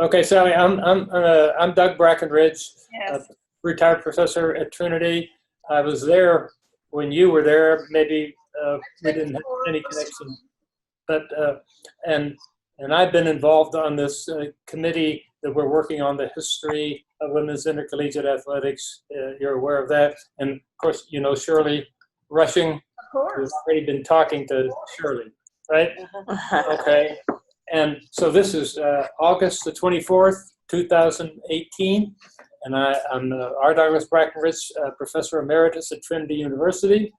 Okay, Sally, I'm Doug Brackenridge, a Yes. retired professor at Trinity. I was there when you were there. Maybe we didn't have any connection, but and and I've been involved on this committee that we're working on the history of women's intercollegiate athletics. You're aware of that, and of course, you know Shirley Rushing. Of We've course. already been talking to Shirley, right? Okay. And so this is August the 24th, 2018. And I'm R. Douglas Brackenridge, Professor Emeritus at Trinity University.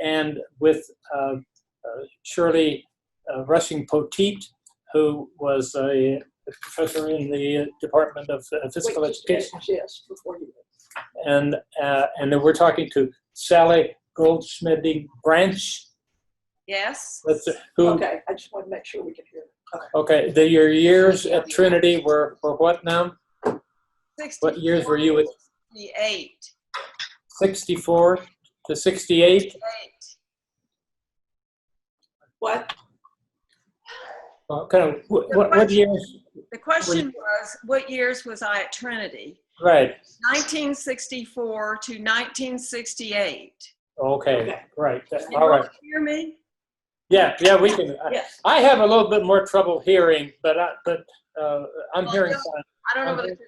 And with Shirley Rushing Poteet, who was a professor in the Department of Physical Education. Yes, before you. And then we're talking to Sally Goldschmeding Branch. Yes. Who, Okay, I just want to make sure we can hear. Okay, your years at Trinity were what now? What years were you at? 68. 64 to 68? What? Kind of, what years? The question was, what years was I at Trinity? Right. 1964 to 1968. Okay, right. Can All right. you hear me? Yeah, we can. Yes. I have a little bit more trouble hearing, but I'm hearing fine. I don't know whether to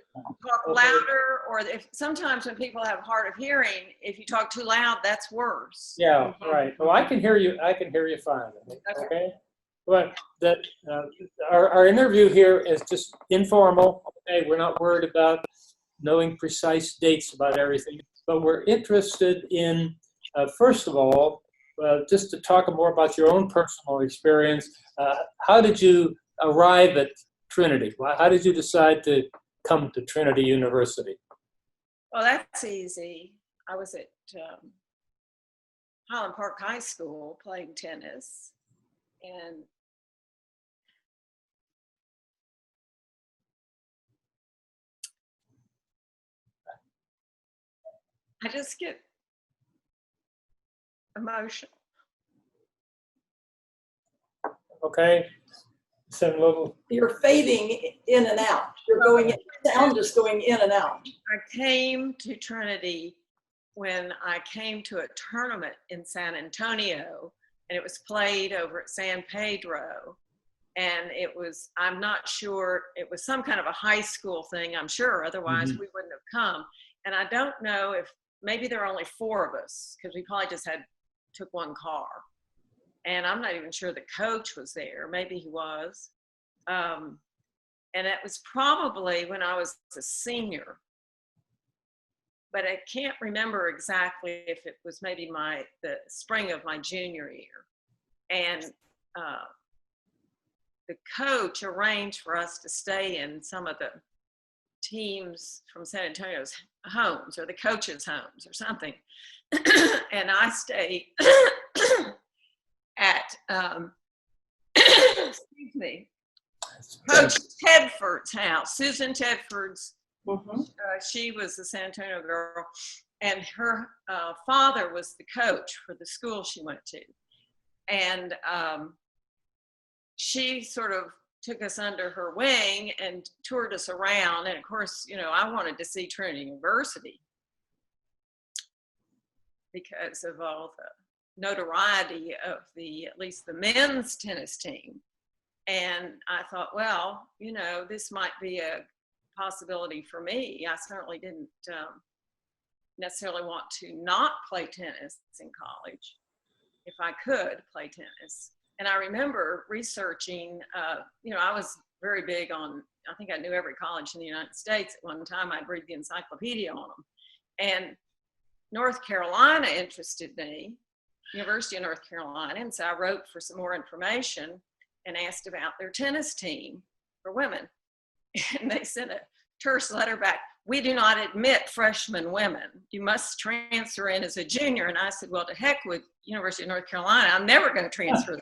talk louder or if sometimes when people have hard of hearing, if you talk too loud, that's worse. Yeah, right. Well, I can hear you. I can hear you fine. Okay. But that our interview here is just informal. Okay, we're not worried about knowing precise dates about everything, but we're interested in first of all, just to talk more about your own personal experience. How did you arrive at Trinity? How did you decide to come to Trinity University? Well, that's easy. I was at Highland Park High School playing tennis, and I just get emotional. Okay. Some little. You're fading in and out. You're going in, sound is going in and out. I came to Trinity when I came to a tournament in San Antonio, and it was played over at San Pedro. And it was, I'm not sure, it was some kind of a high school thing, I'm sure, otherwise we wouldn't have come. And I don't know if, maybe there were only 4 of us, because we probably just took one car. And I'm not even sure the coach was there. Maybe he was. And it was probably when I was a senior. But I can't remember exactly if it was maybe the spring of my junior year. And the coach arranged for us to stay in some of the teams from San Antonio's homes, or the coaches' homes or something. And I stayed at, excuse me, Coach Tedford's house, Susan Tedford's. She was a San Antonio girl, and her father was the coach for the school she went to. And she sort of took us under her wing and toured us around. And of course, you know, I wanted to see Trinity University because of all the notoriety of at least the men's tennis team. And I thought, well, you know, this might be a possibility for me. I certainly didn't necessarily want to not play tennis in college if I could play tennis. And I remember researching, you know, I was very big on, I think I knew every college in the United States at one time. I'd read the encyclopedia on them. And North Carolina interested me, University of North Carolina. And so I wrote for some more information and asked about their tennis team for women. And they sent a terse letter back. We do not admit freshman women. You must transfer in as a junior. And I said, well, to heck with University of North Carolina. I'm never going to transfer there.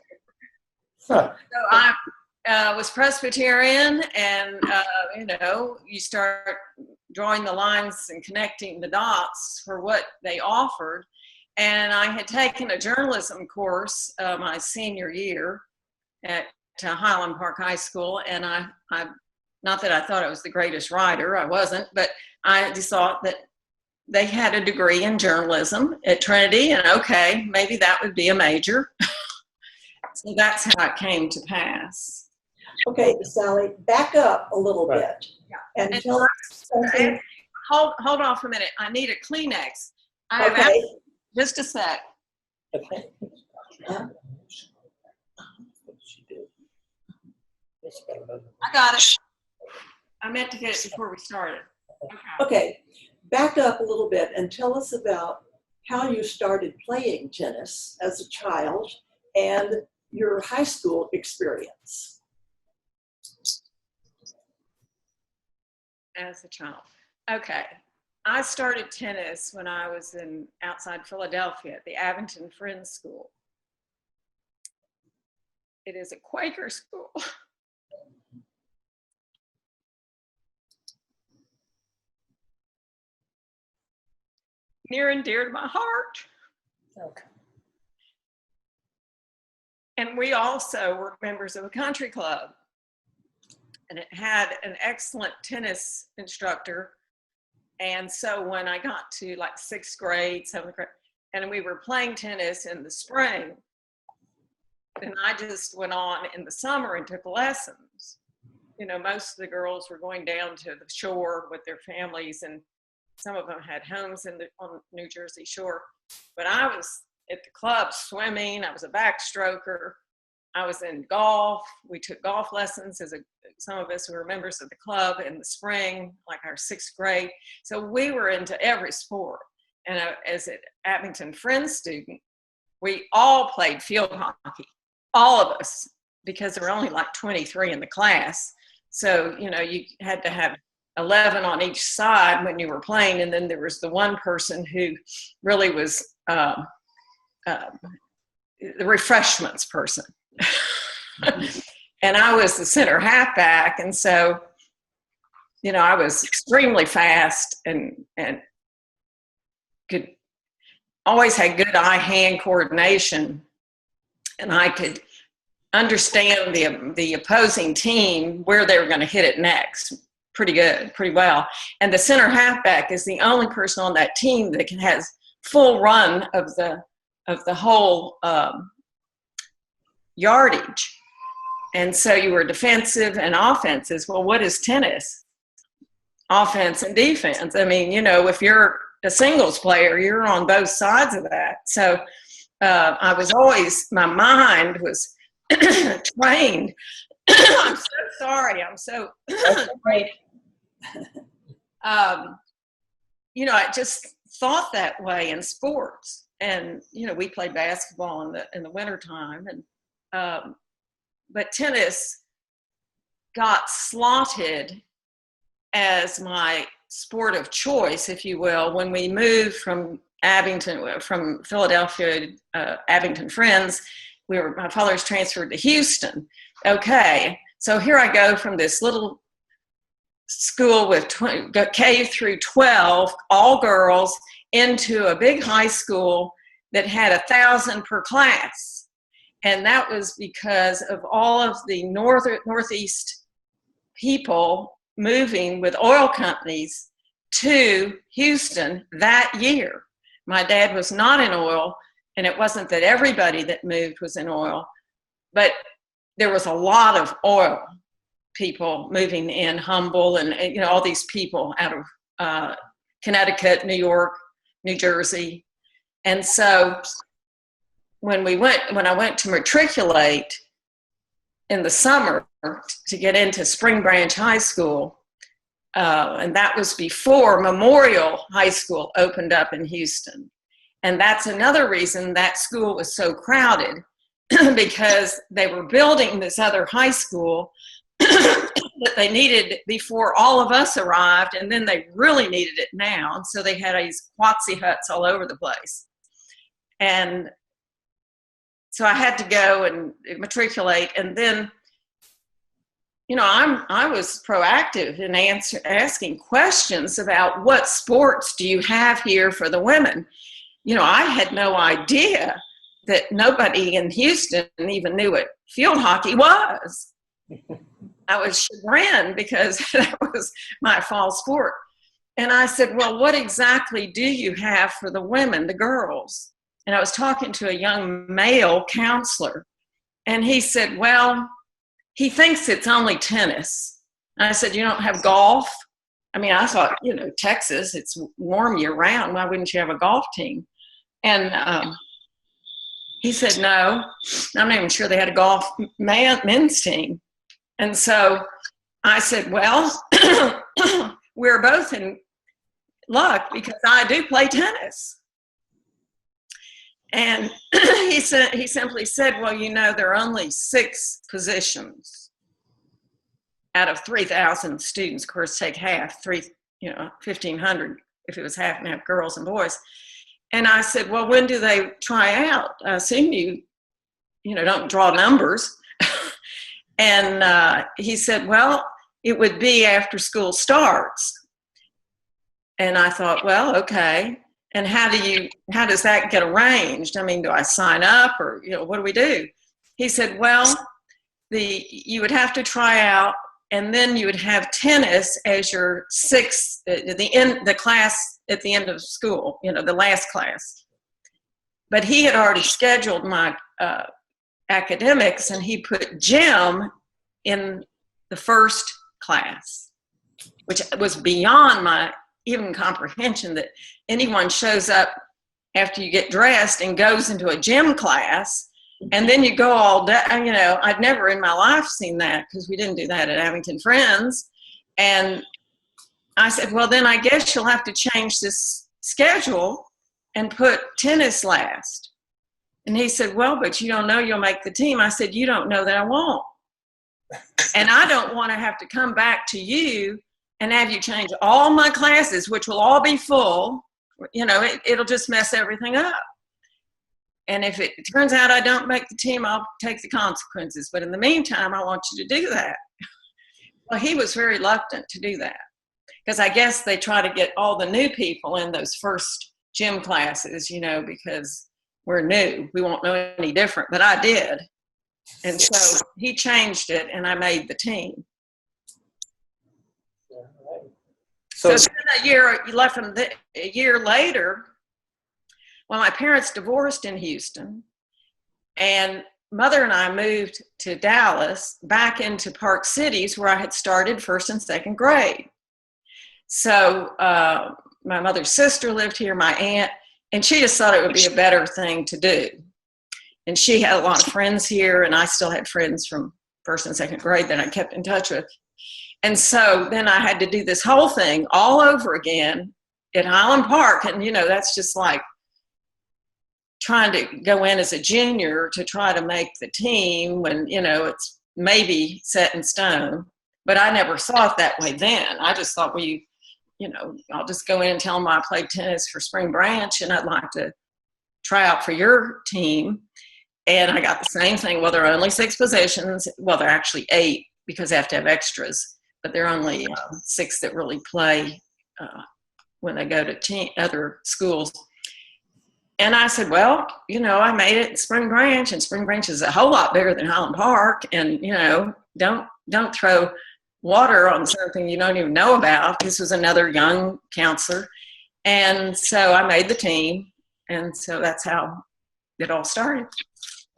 So I was Presbyterian, and you know, you start drawing the lines and connecting the dots for what they offered. And I had taken a journalism course my senior year at Highland Park High School, and I Not that I thought I was the greatest writer, I wasn't, but I just thought that they had a degree in journalism at Trinity, and okay, maybe that would be a major. So that's how it came to pass. Okay, Sally, back up a little Right. bit Yeah. and tell us something. Hold on for a minute. I need a Kleenex. I have Okay. just a sec. Okay. Uh, I got it. I meant to get it before we started. Okay. Okay, back up a little bit and tell us about how you started playing tennis as a child and your high school experience. As a child. Okay. I started tennis when I was outside Philadelphia at the Abington Friends School. It is a Quaker school. Near and dear to my heart. Okay. And we also were members of a country club. And it had an excellent tennis instructor. And so when I got to like 6th grade, 7th grade, and we were playing tennis in the spring, and I just went on in the summer and took lessons. You know, most of the girls were going down to the shore with their families, and some of them had homes on New Jersey shore. But I was at the club swimming. I was a backstroker. I was in golf. We took golf lessons some of us who were members of the club in the spring, like our 6th grade. So we were into every sport. And as an Abington Friends student, we all played field hockey, all of us, because there were only like 23 in the class. So, you know, you had to have 11 on each side when you were playing. And then there was the one person who really was the refreshments person. And I was the center halfback. And so, you know, I was extremely fast and could always had good eye-hand coordination. And I could understand the opposing team, where they were going to hit it next. Pretty well. And the center halfback is the only person on that team that has full run of the whole yardage. And so you were defensive and offensive. Well, what is tennis? Offense and defense. I mean, you know, if you're a singles player, you're on both sides of that. So I was always, my mind was trained. I'm so sorry. I'm so great. You know, I just thought that way in sports. And, you know, we played basketball in the wintertime. And, but tennis got slotted as my sport of choice, if you will, when we moved from Philadelphia, Abington Friends. My father's transferred to Houston. Okay, so here I go from this little school with K through 12, all girls, into a big high school that had 1,000 per class. And that was because of all of the Northeast people moving with oil companies to Houston that year. My dad was not in oil, and it wasn't that everybody that moved was in oil, but there was a lot of oil people moving in, Humble, and you know, all these people out of Connecticut, New York, New Jersey. And so when I went to matriculate in the summer to get into Spring Branch High School, and that was before Memorial High School opened up in Houston. And that's another reason that school was so crowded, because they were building this other high school that they needed before all of us arrived, and then they really needed it now. And so they had these quatsi huts all over the place. And so I had to go and matriculate, and then, you know, I was proactive in asking questions about what sports do you have here for the women. You know, I had no idea that nobody in Houston even knew what field hockey was. I was chagrined because that was my fall sport. And I said, well, what exactly do you have for the women, the girls? And I was talking to a young male counselor, and he said, well, he thinks it's only tennis. And I said, you don't have golf? I mean, I thought, Texas, it's warm year round. Why wouldn't you have a golf team? And he said, no, I'm not even sure they had a golf men's team. And so I said, well, we're both in luck because I do play tennis. And he simply said, well, there are only 6 positions out of 3,000 students. Of course, take half, 1,500 if it was half and half girls and boys. And I said, well, when do they try out? I assume you don't draw numbers. And he said, well, it would be after school starts. And I thought, well, okay. And how does that get arranged? I mean, do I sign up or, what do we do? He said, well, you would have to try out, and then you would have tennis as your 6th, the class at the end of school, the last class. But he had already scheduled my academics, and he put gym in the first class, which was beyond my even comprehension that anyone shows up after you get dressed and goes into a gym class and then you go all day. I'd never in my life seen that because we didn't do that at Abington Friends. And I said, well, then I guess you'll have to change this schedule and put tennis last. And he said, well, but you don't know you'll make the team. I said, you don't know that I won't. And I don't want to have to come back to you and have you change all my classes, which will all be full. It'll just mess everything up. And if it turns out I don't make the team, I'll take the consequences. But in the meantime, I want you to do that. Well, he was very reluctant to do that because I guess they try to get all the new people in those first gym classes, because we're new. We won't know any different, but I did. And so he changed it and I made the team. So then a year later, well, my parents divorced in Houston, and Mother and I moved to Dallas, back into Park Cities, where I had started 1st and 2nd grade. So my mother's sister lived here, my aunt, and she just thought it would be a better thing to do. And she had a lot of friends here, and I still had friends from 1st and 2nd grade that I kept in touch with. And so then I had to do this whole thing all over again at Highland Park. And, that's just like trying to go in as a junior to try to make the team when, it's maybe set in stone. But I never saw it that way then. I just thought, well, I'll just go in and tell them I played tennis for Spring Branch and I'd like to try out for your team. And I got the same thing. Well, there are only 6 positions. Well, there are actually 8 because they have to have extras. But there are only 6 that really play when they go to other schools. And I said, well, I made it in Spring Branch, and Spring Branch is a whole lot bigger than Highland Park. And, don't throw water on something you don't even know about. This was another young counselor. And so I made the team. And so that's how it all started.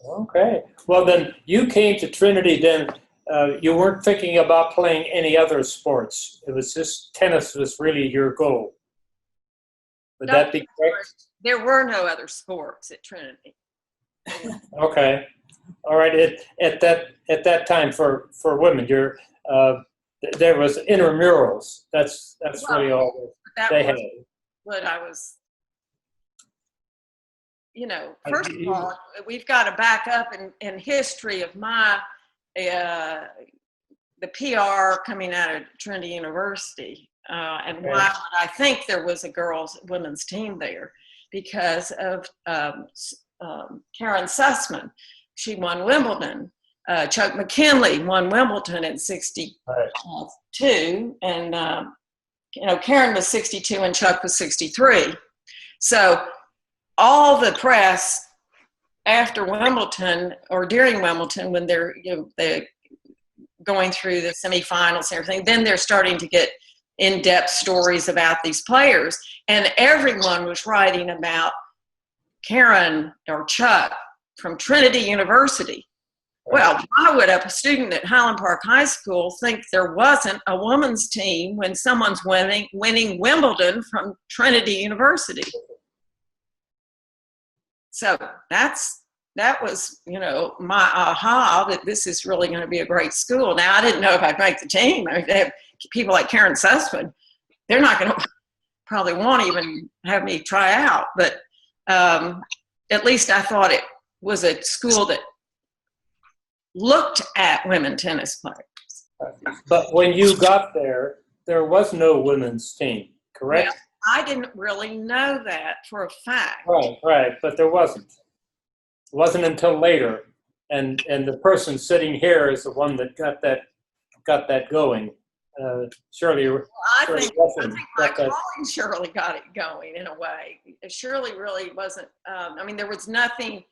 Okay. Well, then you came to Trinity then. You weren't thinking about playing any other sports. It was just tennis was really your goal. Would that be correct? There were no other sports at Trinity. Okay. All right. At that time for women, there was intramurals. That's really all they had. What I was, first of all, we've got to back up in history of my the PR coming out of Trinity University, and why I think there was a women's team there because of Karen Sussman. She won Wimbledon. Chuck McKinley won Wimbledon in '62, and Karen was 62 and Chuck was 63. So all the press after Wimbledon or during Wimbledon, when they're going through the semifinals and everything, then they're starting to get in-depth stories about these players. And everyone was writing about Karen or Chuck from Trinity University. Well, why would a student at Highland Park High School think there wasn't a women's team when someone's winning Wimbledon from Trinity University? So that was, you know, my aha, that this is really going to be a great school. Now, I didn't know if I'd make the team. I mean, they have people like Karen Sussman. They're not going to probably won't even have me try out. But at least I thought it was a school that looked at women tennis players. But when you got there, there was no women's team, correct? Well, I didn't really know that for a fact. Right, but there wasn't. It wasn't until later, and the person sitting here is the one that got that going. Shirley. I think my colleague Shirley got it going in a way. Shirley really wasn't. I mean, there was nothing.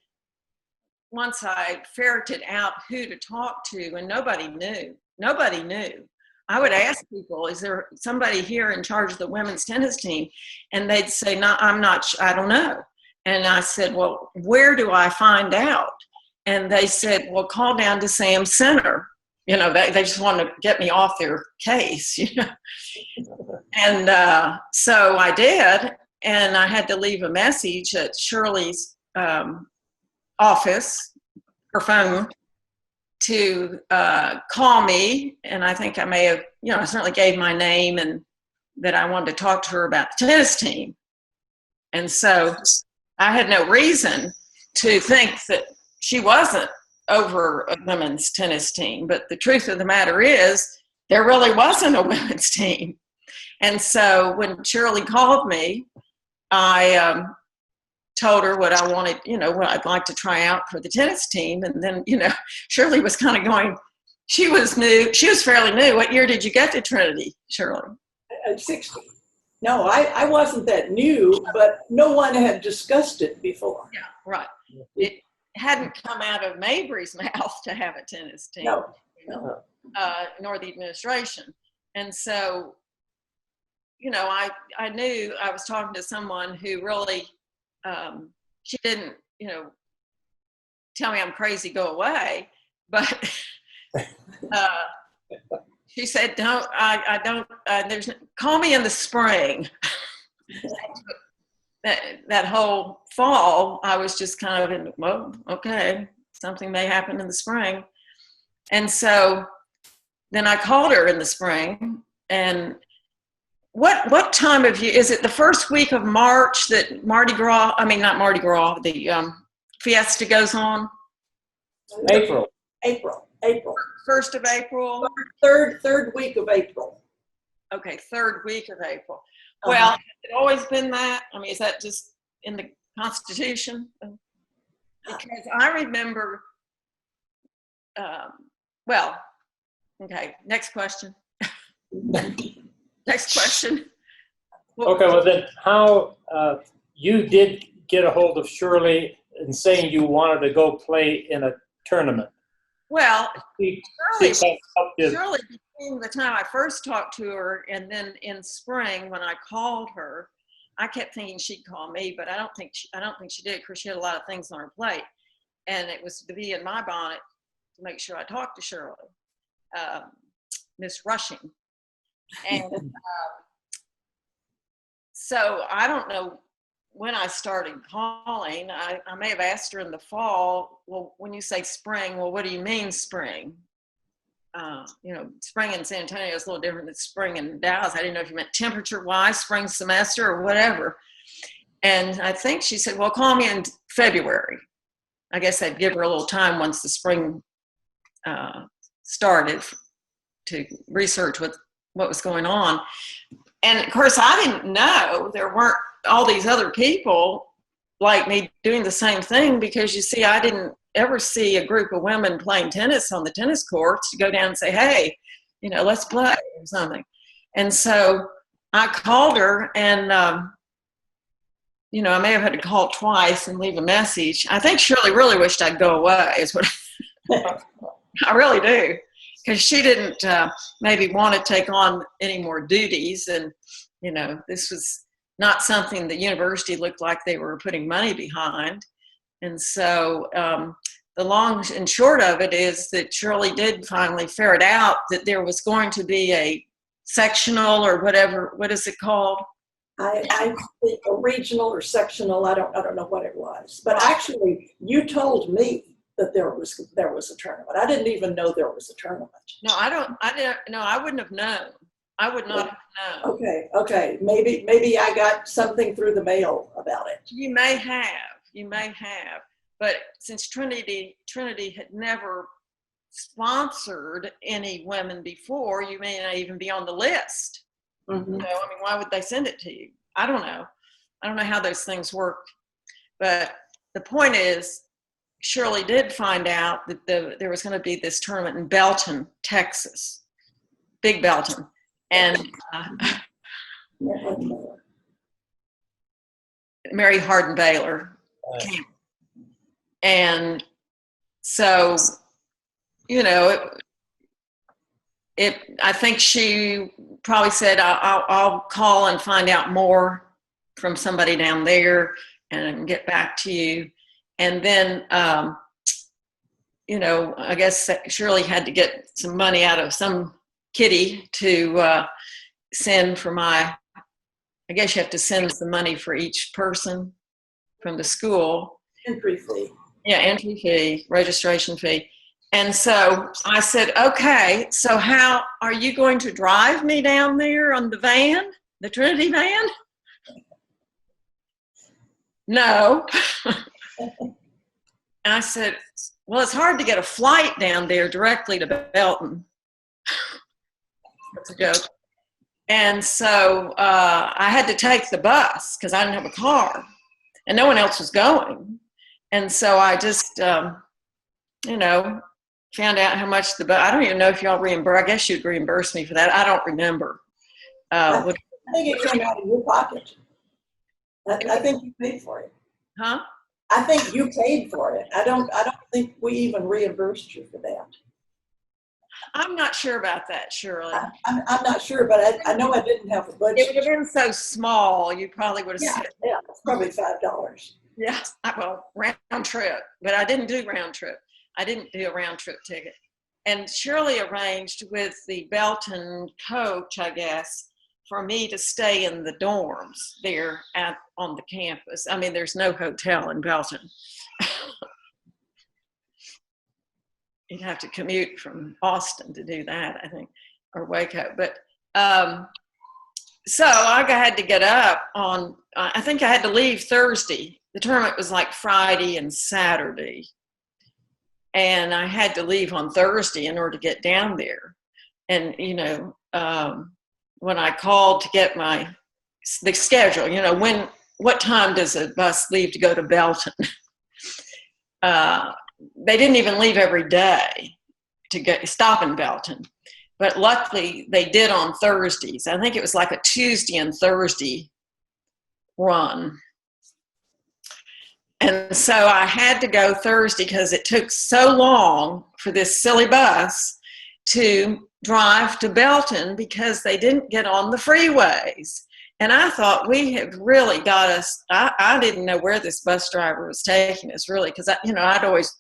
Once I ferreted out who to talk to, and nobody knew. Nobody knew. I would ask people, is there somebody here in charge of the women's tennis team? And they'd say, no, I'm not, I don't know. And I said, well, where do I find out? And they said, well, call down to Sam Center. You know, they just wanted to get me off their case, you know. And so I did, and I had to leave a message at Shirley's office, her phone, to call me. And I think I may have, you know, I certainly gave my name and that I wanted to talk to her about the tennis team. And so I had no reason to think that she wasn't over a women's tennis team. But the truth of the matter is, there really wasn't a women's team. And so when Shirley called me, I told her what I wanted, you know, what I'd like to try out for the tennis team. And then, you know, Shirley was kind of going, she was new, she was fairly new. What year did you get to Trinity, Shirley? 60. No, I wasn't that new, but no one had discussed it before. Yeah, right. It hadn't come out of Mabry's mouth to have a tennis team. No. Nor the administration. And so, you know, I knew I was talking to someone who really, she didn't, you know, tell me I'm crazy, go away, but she said, call me in the spring. that whole fall, I was just kind of in, well, okay, something may happen in the spring. And so then I called her in the spring. And what time of year, is it the first week of March that not Mardi Gras, the fiesta goes on? April. 1st of April? Third week of April. Okay, 3rd week of April. Well, has it always been that? I mean, is that just in the Constitution? Because I remember, well, okay, next question. Next question. Okay, well then, how you did get a hold of Shirley and saying you wanted to go play in a tournament? Well, Shirley between the time I first talked to her and then in spring when I called her, I kept thinking she'd call me, but I don't think she did, because she had a lot of things on her plate, and it was to be in my bonnet to make sure I talked to Shirley, Miss Rushing. And so I don't know when I started calling. I may have asked her in the fall, well, when you say spring, well, what do you mean spring? You know, spring in San Antonio is a little different than spring in Dallas. I didn't know if you meant temperature-wise, spring semester, or whatever. And I think she said, well, call me in February. I guess I'd give her a little time once the spring started to research what was going on. And of course, I didn't know there weren't all these other people like me doing the same thing, because you see, I didn't ever see a group of women playing tennis on the tennis courts to go down and say, hey, you know, let's play or something. And so I called her, and you know, I may have had to call twice and leave a message. I think Shirley really wished I'd go away, is what I really do. because she didn't maybe want to take on any more duties. And, you know, this was not something the university looked like they were putting money behind. And so the long and short of it is that Shirley did finally ferret out that there was going to be a sectional or whatever, what is it called? I think a regional or sectional, I don't know what it was. But actually, you told me that there was a tournament. I didn't even know there was a tournament. No, I wouldn't have known. I would not have known. Okay. Maybe I got something through the mail about it. You may have. But since Trinity had never sponsored any women before, you may not even be on the list. Mm-hmm. You know, I mean, why would they send it to you? I don't know. I don't know how those things work. But the point is, Shirley did find out that there was going to be this tournament in Belton, Texas, Big Belton. And Mary Hardin Baylor came. And so, you know, I think she probably said, I'll call and find out more from somebody down there and get back to you. And then, you know, I guess Shirley had to get some money out of some kitty to send for I guess you have to send some money for each person from the school. Entry fee. Yeah, entry fee, registration fee. And so I said, okay, so how are you going to drive me down there on the van, the Trinity van? No. And I said, well, it's hard to get a flight down there directly to Belton. That's a joke. And so I had to take the bus because I didn't have a car and no one else was going. And so I just, you know, found out how much I don't even know if y'all reimburse. I guess you'd reimburse me for that. I don't remember. I think it came out of your pocket. I think you paid for it. Huh? I think you paid for it. I don't think we even reimbursed you for that. I'm not sure about that, Shirley. I'm not sure, but I know I didn't have a budget. It would have been so small, you probably would have said. Yeah, it's probably $5. Yeah, well, round trip, but I didn't do round trip. I didn't do a round trip ticket. And Shirley arranged with the Belton coach, I guess, for me to stay in the dorms there on the campus. I mean, there's no hotel in Belton. You'd have to commute from Austin to do that, I think, or Waco. But so I had to get up on, I think I had to leave Thursday. The tournament was like Friday and Saturday. And I had to leave on Thursday in order to get down there. And, you know, when I called to get the schedule, you know, what time does a bus leave to go to Belton? They didn't even leave every day to stop in Belton. But luckily they did on Thursdays. I think it was like a Tuesday and Thursday run. And so I had to go Thursday because it took so long for this silly bus to drive to Belton because they didn't get on the freeways. And I thought we have really got us, I didn't know where this bus driver was taking us really, because I'd always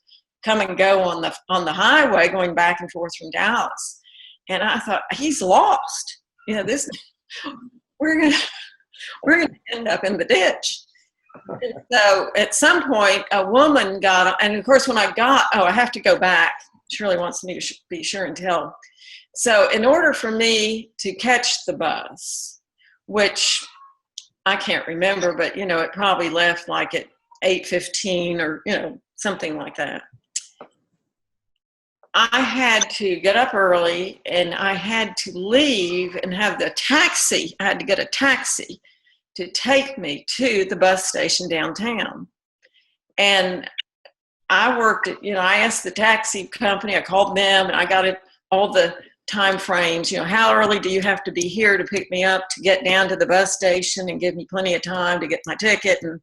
come and go on the highway going back and forth from Dallas. And I thought, he's lost. You know, we're gonna end up in the ditch. And so at some point, a woman got, and of course when I have to go back. Shirley wants me to be sure and tell. So in order for me to catch the bus, which I can't remember, but you know, it probably left like at 8:15 or, you know, something like that. I had to get up early and I had to leave and have I had to get a taxi to take me to the bus station downtown. And I worked at, I asked the taxi company, I called them and I got all the time frames, how early do you have to be here to pick me up to get down to the bus station and give me plenty of time to get my ticket and,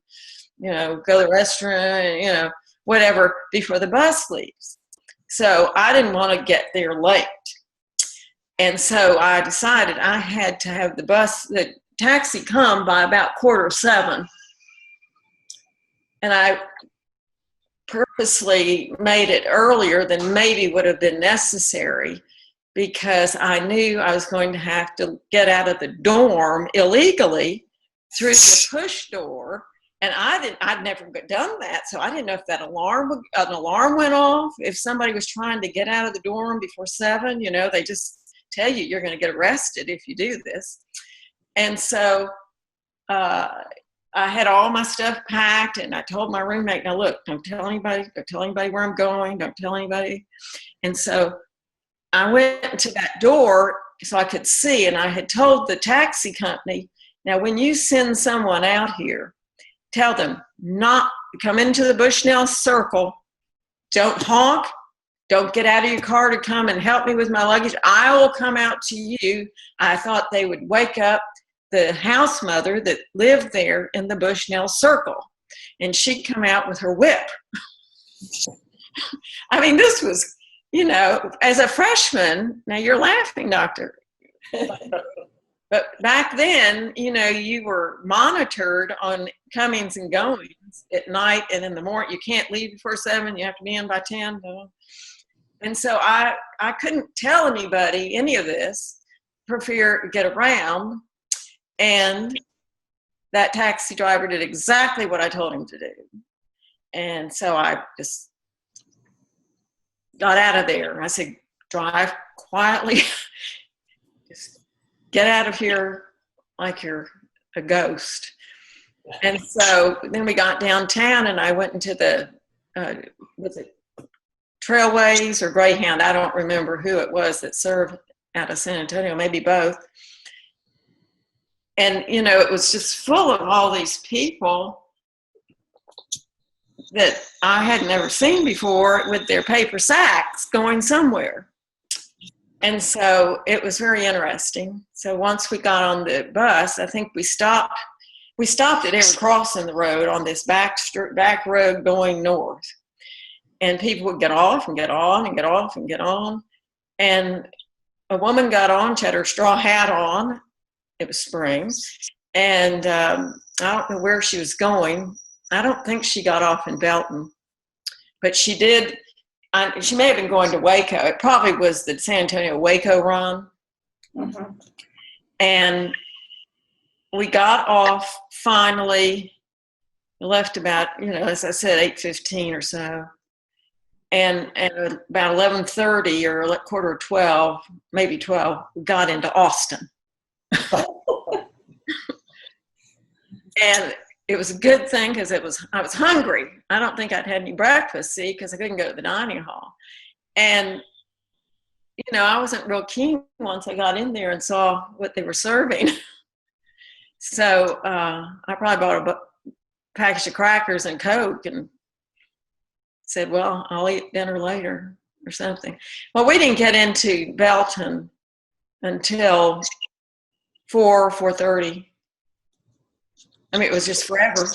go to the restaurant and, whatever before the bus leaves. So I didn't want to get there late. And so I decided I had to have the taxi come by about 6:45. And I purposely made it earlier than maybe would have been necessary because I knew I was going to have to get out of the dorm illegally through the push door. And I'd never done that. So I didn't know if an alarm went off. If somebody was trying to get out of the dorm before 7, they just tell you you're going to get arrested if you do this. And so I had all my stuff packed, and I told my roommate, now look, don't tell anybody where I'm going, don't tell anybody. And so I went to that door so I could see, and I had told the taxi company, now when you send someone out here, tell them not come into the Bushnell Circle, don't honk, don't get out of your car to come and help me with my luggage. I will come out to you. I thought they would wake up the house mother that lived there in the Bushnell Circle, and she'd come out with her whip. I mean, this was, as a freshman, now you're laughing, doctor. But back then, you were monitored on comings and goings at night and in the morning. You can't leave before 7. You have to be in by 10. And so I couldn't tell anybody any of this for fear to get around. And that taxi driver did exactly what I told him to do. And so I just got out of there. I said, drive quietly. Just get out of here like you're a ghost. And so then we got downtown, and I went into the, was it Trailways or Greyhound? I don't remember who it was that served out of San Antonio, maybe both. And, it was just full of all these people that I had never seen before with their paper sacks going somewhere. And so it was very interesting. So once we got on the bus, I think we stopped at every crossing the road on this back road going north. And people would get off and get on and get off and get on. And a woman got on, she had her straw hat on. It was spring. And I don't know where she was going. I don't think she got off in Belton. But she did. She may have been going to Waco. It probably was the San Antonio Waco run. Mm-hmm. And we got off finally, left about, as I said, 8:15 or so. And about 11:30 or 11:45, maybe 12, we got into Austin. And it was a good thing because I was hungry. I don't think I'd had any breakfast, because I couldn't go to the dining hall. And, I wasn't real keen once I got in there and saw what they were serving. So I probably bought a package of crackers and Coke and said, well, I'll eat dinner later or something. Well, we didn't get into Belton until 4:30. I mean, it was just forever.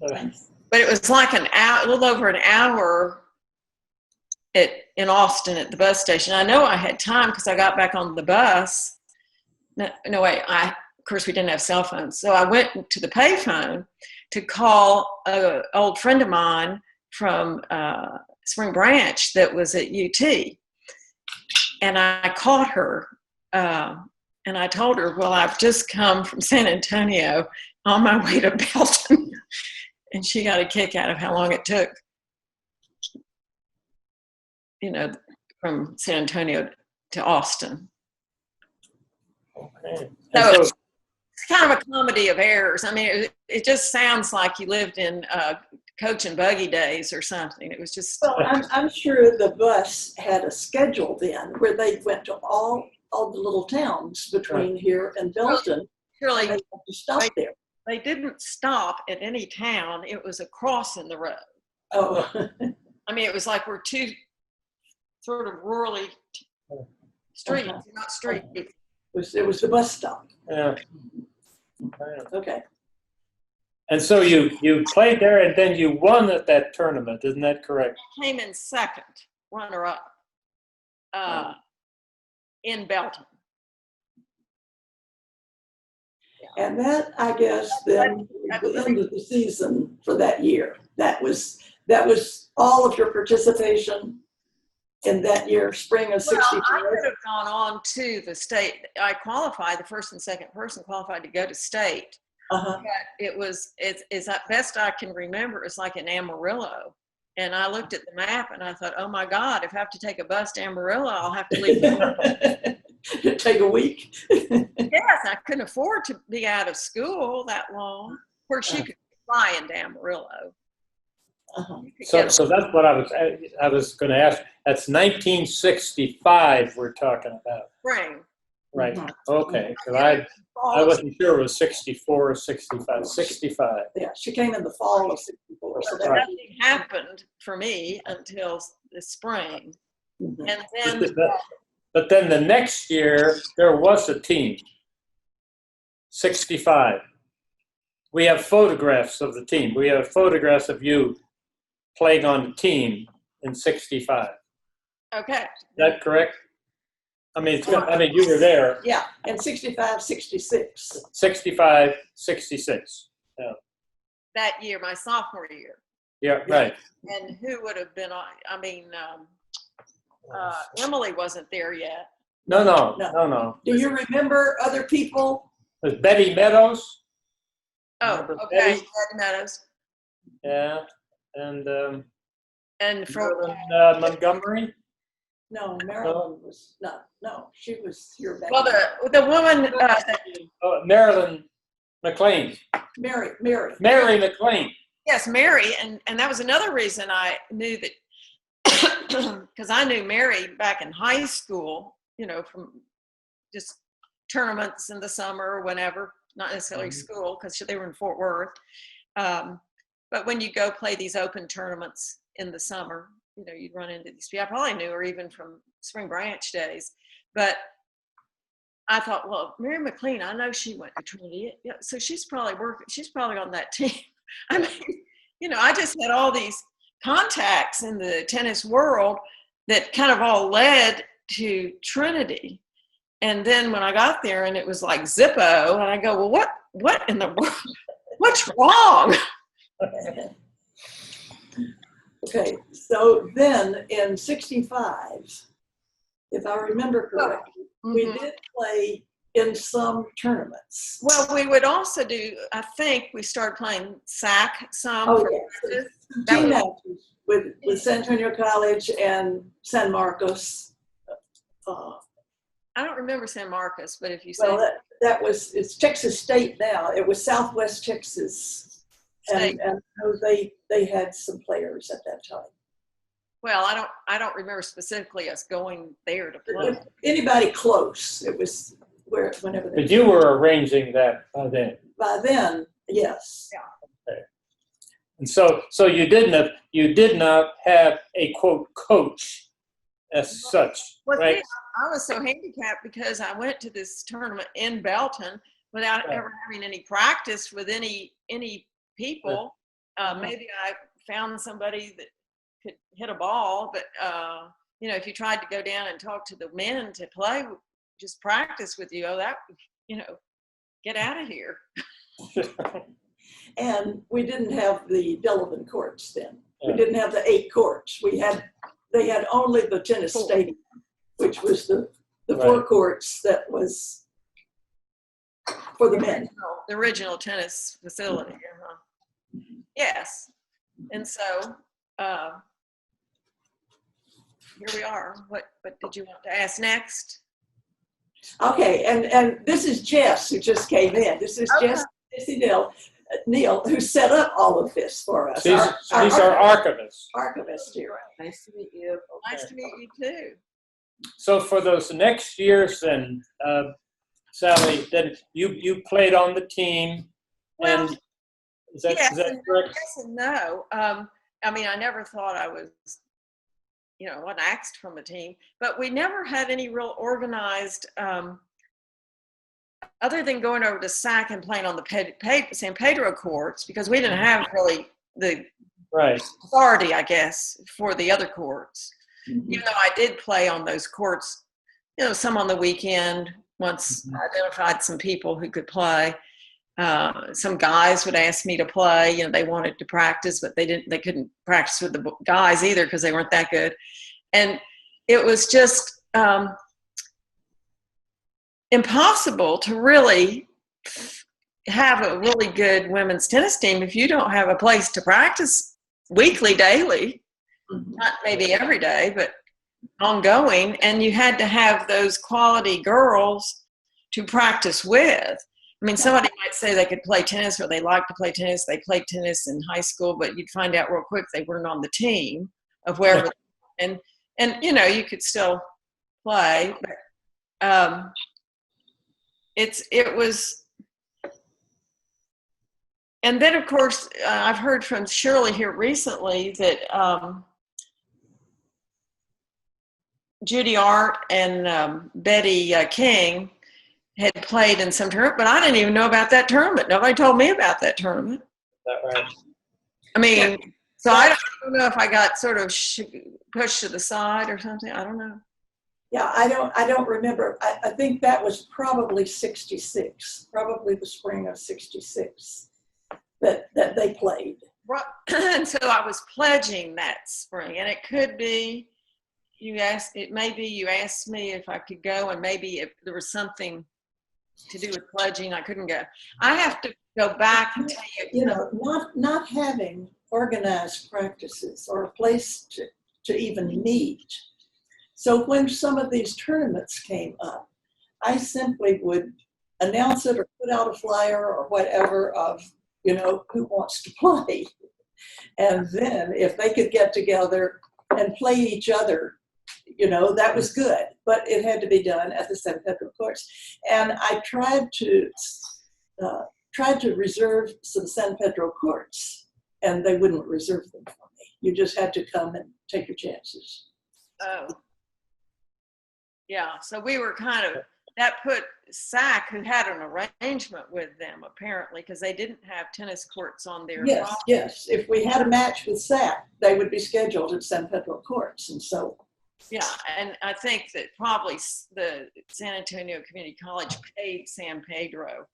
But it was like a little over an hour in Austin at the bus station. I know I had time because I got back on the bus. No, wait. Of course, we didn't have cell phones. So I went to the payphone to call an old friend of mine from Spring Branch that was at UT. And I called her and I told her, well, I've just come from San Antonio on my way to Belton. And she got a kick out of how long it took, from San Antonio to Austin. Okay. So it's kind of a comedy of errors. I mean, it just sounds like you lived in coach and buggy days or something. It was just. Well, I'm sure the bus had a schedule then where they went to all the little towns between here and Belton. Surely and they had to stop there. They didn't stop at any town. It was a cross in the road. Oh. I mean, it was like we're two sort of rurally streets, not streets. It was the bus stop. Yeah. Okay. And so you played there, and then you won at that tournament. Isn't that correct? I came in second. runner-up in Belton. And that, I guess, then was the end of the season for that year. That was all of your participation in that year, spring of '64. Well, I could have gone on to the state. I qualified, the first and second person qualified to go to state. Uh-huh. But it's at best I can remember, it's like in Amarillo. And I looked at the map and I thought, oh my God, if I have to take a bus to Amarillo, I'll have to leave. It'd take a week. Yes, I couldn't afford to be out of school that long. Of course, you could fly into Amarillo. Uh-huh. So that's what I was going to ask. That's 1965 we're talking about. Spring. Right. Mhm. Okay. Because I wasn't sure it was 64 or 65. 65. Yeah, she came in the fall of '64. So that, Nothing happened for me until the spring. Mhm. And then But then the next year, there was a team. 65. We have photographs of the team. We have photographs of you playing on the team in 65. okay. Is that correct? I mean, you were there. yeah, and '65, '66. 65, 66. Yeah. That year, my sophomore year. Yeah, right. And who would have been on? I mean, Emily wasn't there yet. No. Do you remember other people? Was Betty Meadows? Oh, Remember okay. Betty? Betty Meadows. Yeah. And And for Marilyn Montgomery? No, Marilyn was not. No, she was here back. well, the woman. Marilyn McLean. Mary. Mary McLean. Yes, Mary, and that was another reason I knew that, because I knew Mary back in high school, you know, from just tournaments in the summer or whenever, not necessarily school, because they were in Fort Worth. But when you go play these open tournaments in the summer, you know, you'd run into these people. I probably knew her even from Spring Branch days. But I thought, well, Mary McLean, I know she went to Trinity. Yeah, so she's probably on that team. I mean, you know, I just had all these contacts in the tennis world that kind of all led to Trinity. And then when I got there and it was like Zippo, and I go, well, what in the world? What's wrong? Okay, so then in '65, if I remember correctly, we did play in some tournaments. Well, we would also do, I think we started playing SAC some. Oh, for yes. practice. Team matches with San Antonio College and San Marcos. I don't remember San Marcos, but if you say Well, it's Texas State now. It was Southwest Texas. State. And so they had some players at that time. well, I don't remember specifically us going there to play. Anybody close, it was whenever they. But you were arranging that by then. By then, yes. Yeah. Okay. And so you did not have a quote coach as such, Well, right? see, I was so handicapped because I went to this tournament in Belton without Right. ever having any practice with any people. Maybe I found somebody that could hit a ball, but you know, if you tried to go down and talk to the men to play, just practice with you, get out of here. And we didn't have the Delavan courts then. Yeah. We didn't have the 8 courts. They had only the tennis stadium, which was the 4 courts that was for the men. The original tennis facility. Yes. And so here we are. What did you want to ask next? Okay, and this is Jess who just came in. This is Jessie Neal, who set up all of this for us. She's our archivist. Archivist here. Nice to meet you. Nice to meet you too. So for those next years, then Sally, then you played on the team, Well, and is that yes, correct? yes and no. I mean, I never thought I was, wasn't axed from the team, but we never had any real organized, other than going over to SAC and playing on the San Pedro courts, because we didn't have really the Right. authority, I guess, for the other courts. Even though I did play on those courts, you know, some on the weekend. Once I identified some people who could play. Some guys would ask me to play. You know, they wanted to practice, but they couldn't practice with the guys either because they weren't that good. And it was just impossible to really have a really good women's tennis team if you don't have a place to practice weekly, daily, not maybe every day, but ongoing. And you had to have those quality girls to practice with. I mean, somebody might say they could play tennis or they like to play tennis. They played tennis in high school, but you'd find out real quick they weren't on the team of wherever. And you know, you could still play. But, it was. And then, of course, I've heard from Shirley here recently that Judy Art and Betty King had played in some tournament, but I didn't even know about that tournament. Nobody told me about that tournament. Is that right? I mean, so I don't know if I got sort of pushed to the side or something. I don't know. Yeah, I don't remember. I think that was probably 66, probably the spring of 66 that they played. Right. And so I was pledging that spring, and it could be you asked me if I could go, and maybe if there was something to do with pledging, I couldn't go. I have to go back and tell you. You know, not having organized practices or a place to even meet. So when some of these tournaments came up, I simply would announce it or put out a flyer or whatever of, you know, who wants to play. And then if they could get together and play each other, you know, that was good. But it had to be done at the San Pedro courts. And I tried to reserve some San Pedro courts, and they wouldn't reserve them for me. You just had to come and take your chances. Oh. Yeah, so we were kind of, that put SAC, who had an arrangement with them apparently, because they didn't have tennis courts on their property. Yes. If we had a match with SAC, they would be scheduled at San Pedro courts, and so. Yeah, and I think that probably the San Antonio Community College paid San Pedro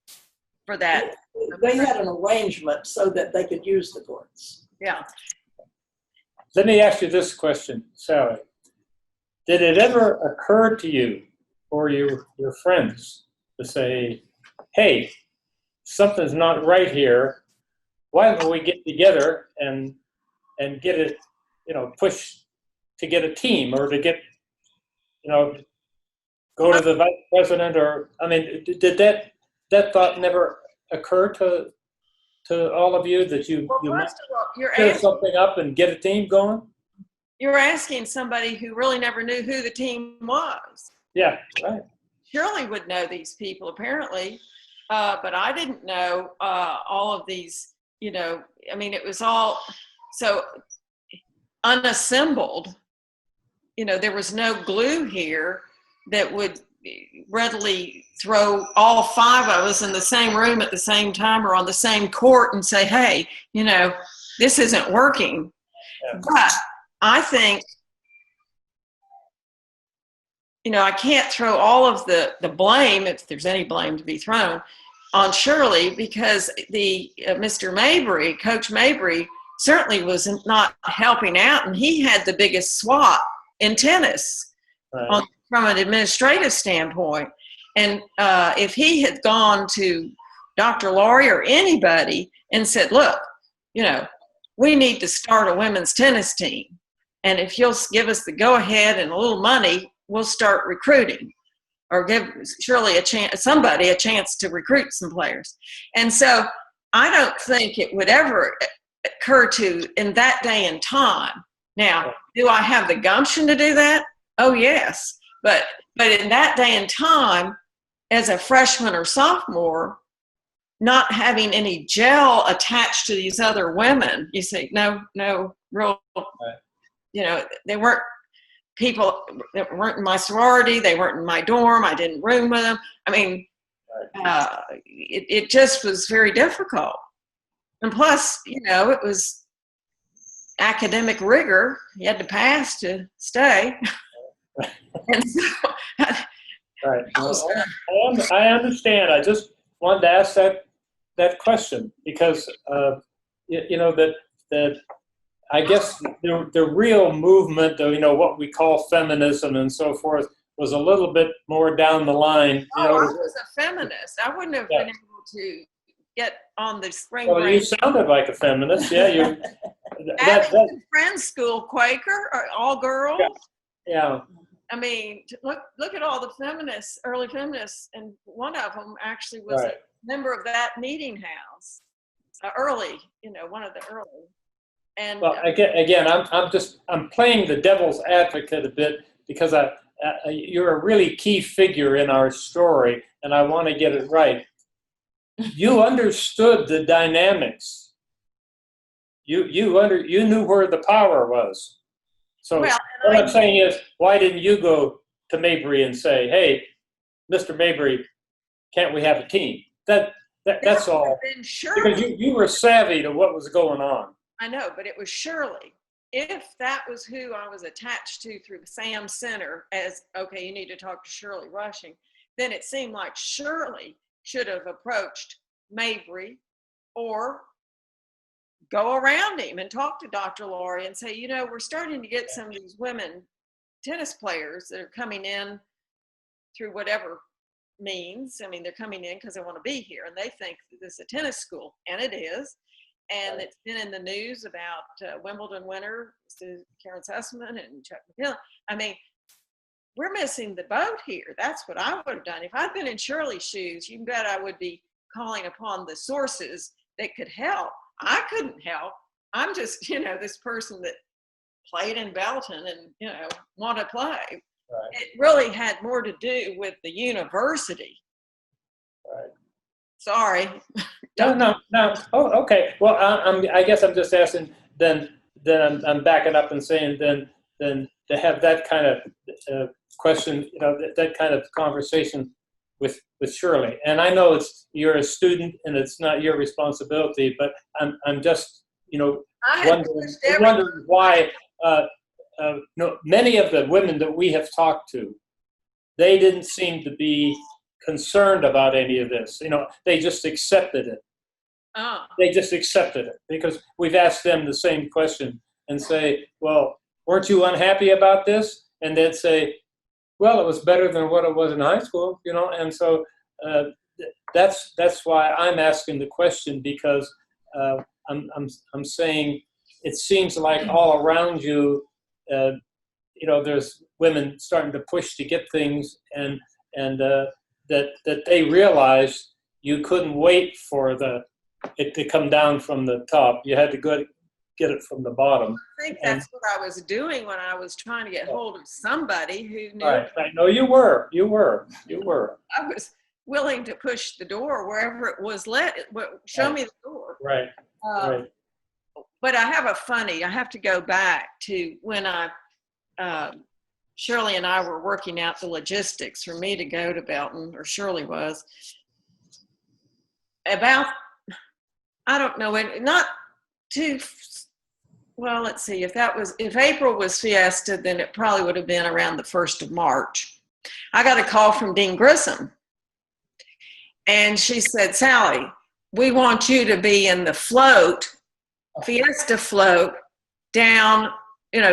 for that. They had an arrangement so that they could use the courts. Yeah. Let me ask you this question, Sally. Did it ever occur to you or your friends to say, hey, something's not right here. Why don't we get together and get it, you know, push to get a team or to get, you know, go to the vice president or, I mean, did that thought never occur to all of you that you might first of all, you're set something up and get a team going? You're asking somebody who really never knew who the team was. Yeah, right. Shirley would know these people apparently, but I didn't know all of these, you know, I mean, it was all so unassembled. You know, there was no glue here that would readily throw all five of us in the same room at the same time or on the same court and say, hey, you know, this isn't working. Yeah. But I think, you know, I can't throw all of the blame, if there's any blame to be thrown, on Shirley, because the Mr. Mabry, Coach Mabry, certainly was not helping out, and he had the biggest SWAT in tennis from an administrative standpoint. And if he had gone to Dr. Laurie or anybody and said, look, you know, we need to start a women's tennis team. And if you'll give us the go-ahead and a little money, we'll start recruiting, or give Shirley somebody a chance to recruit some players. And so I don't think it would ever occur to in that day and time. Now, do I have the gumption to do that? Oh, yes. But in that day and time, as a freshman or sophomore, not having any gel attached to these other women, you say, no real, you know, they weren't people that weren't in my sorority. They weren't in my dorm. I didn't room with them. I mean, it just was very difficult. And plus, you know, it was academic rigor. You had to pass to stay. And so, Right. Well, I understand. I just wanted to ask that question because that I guess the real movement of what we call feminism and so forth was a little bit more down the line. I was a feminist. I wouldn't have been able to get on the spring break. Well, you sounded like a feminist. Yeah, you. Abington Friends School Quaker, or all girls. Yeah. I mean, look at all the feminists, early feminists, and one of them actually was a member of that meeting house. Early, one of the early. And well, again, I'm playing the devil's advocate a bit because you're a really key figure in our story, and I want to get it right. You understood the dynamics. You knew where the power was. So what I'm saying is, why didn't you go to Mabry and say, "Hey, Mr. Mabry, can't we have a team?" That's all. Because you were savvy to what was going on. I know, but it was Shirley. If that was who I was attached to through the Sam Center as, okay, you need to talk to Shirley Rushing, then it seemed like Shirley should have approached Mabry or go around him and talk to Dr. Laurie and say, we're starting to get some of these women tennis players that are coming in through whatever means. I mean, they're coming in because they want to be here and they think that this is a tennis school, and it is. And it's been in the news about Wimbledon winner, Karen Sussman and Chuck McMillan. I mean, we're missing the boat here. That's what I would have done. If I'd been in Shirley's shoes, you can bet I would be calling upon the sources that could help. I couldn't help. I'm just, this person that played in Belton and, want to play. Right. It really had more to do with the university. Right. Sorry. No. Oh, okay. Well, I guess I'm just asking. Then I'm backing up and saying then to have that kind of question, that kind of conversation with Shirley. And I know you're a student and it's not your responsibility, but I'm just wondering why many of the women that we have talked to, they didn't seem to be concerned about any of this. They just accepted it. Oh. They just accepted it because we've asked them the same question and say, well, weren't you unhappy about this? And they'd say, well, it was better than what it was in high school, and so that's why I'm asking the question, because I'm saying it seems like all around you, there's women starting to push to get things, and that they realized you couldn't wait for it to come down from the top. You had to get it from the bottom. I think that's what I was doing when I was trying to get hold of somebody who knew. Right. No, you were. I was willing to push the door wherever it was show me the door. Right. Right. But I have to go back to when Shirley and I were working out the logistics for me to go to Belton, or Shirley was, about, I don't know, not too, well, let's see, if April was Fiesta, then it probably would have been around the 1st of March. I got a call from Dean Grissom, and she said, Sally, we want you to be in the float, Fiesta float, down,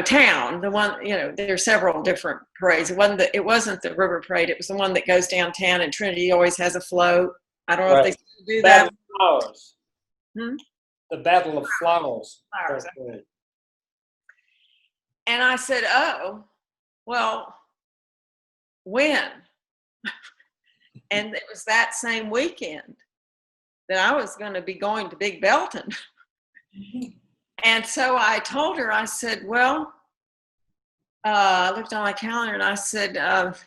town, the one, there's several different parades. It wasn't the river parade, it was the one that goes downtown, and Trinity always has a float. I don't know if they still do that. Flowers. Hmm? The Battle of Flowers. Flowers. And I said, oh, well, when? And it was that same weekend that I was going to be going to Big Belton. And so I told her, I said, well, I looked on my calendar and I said,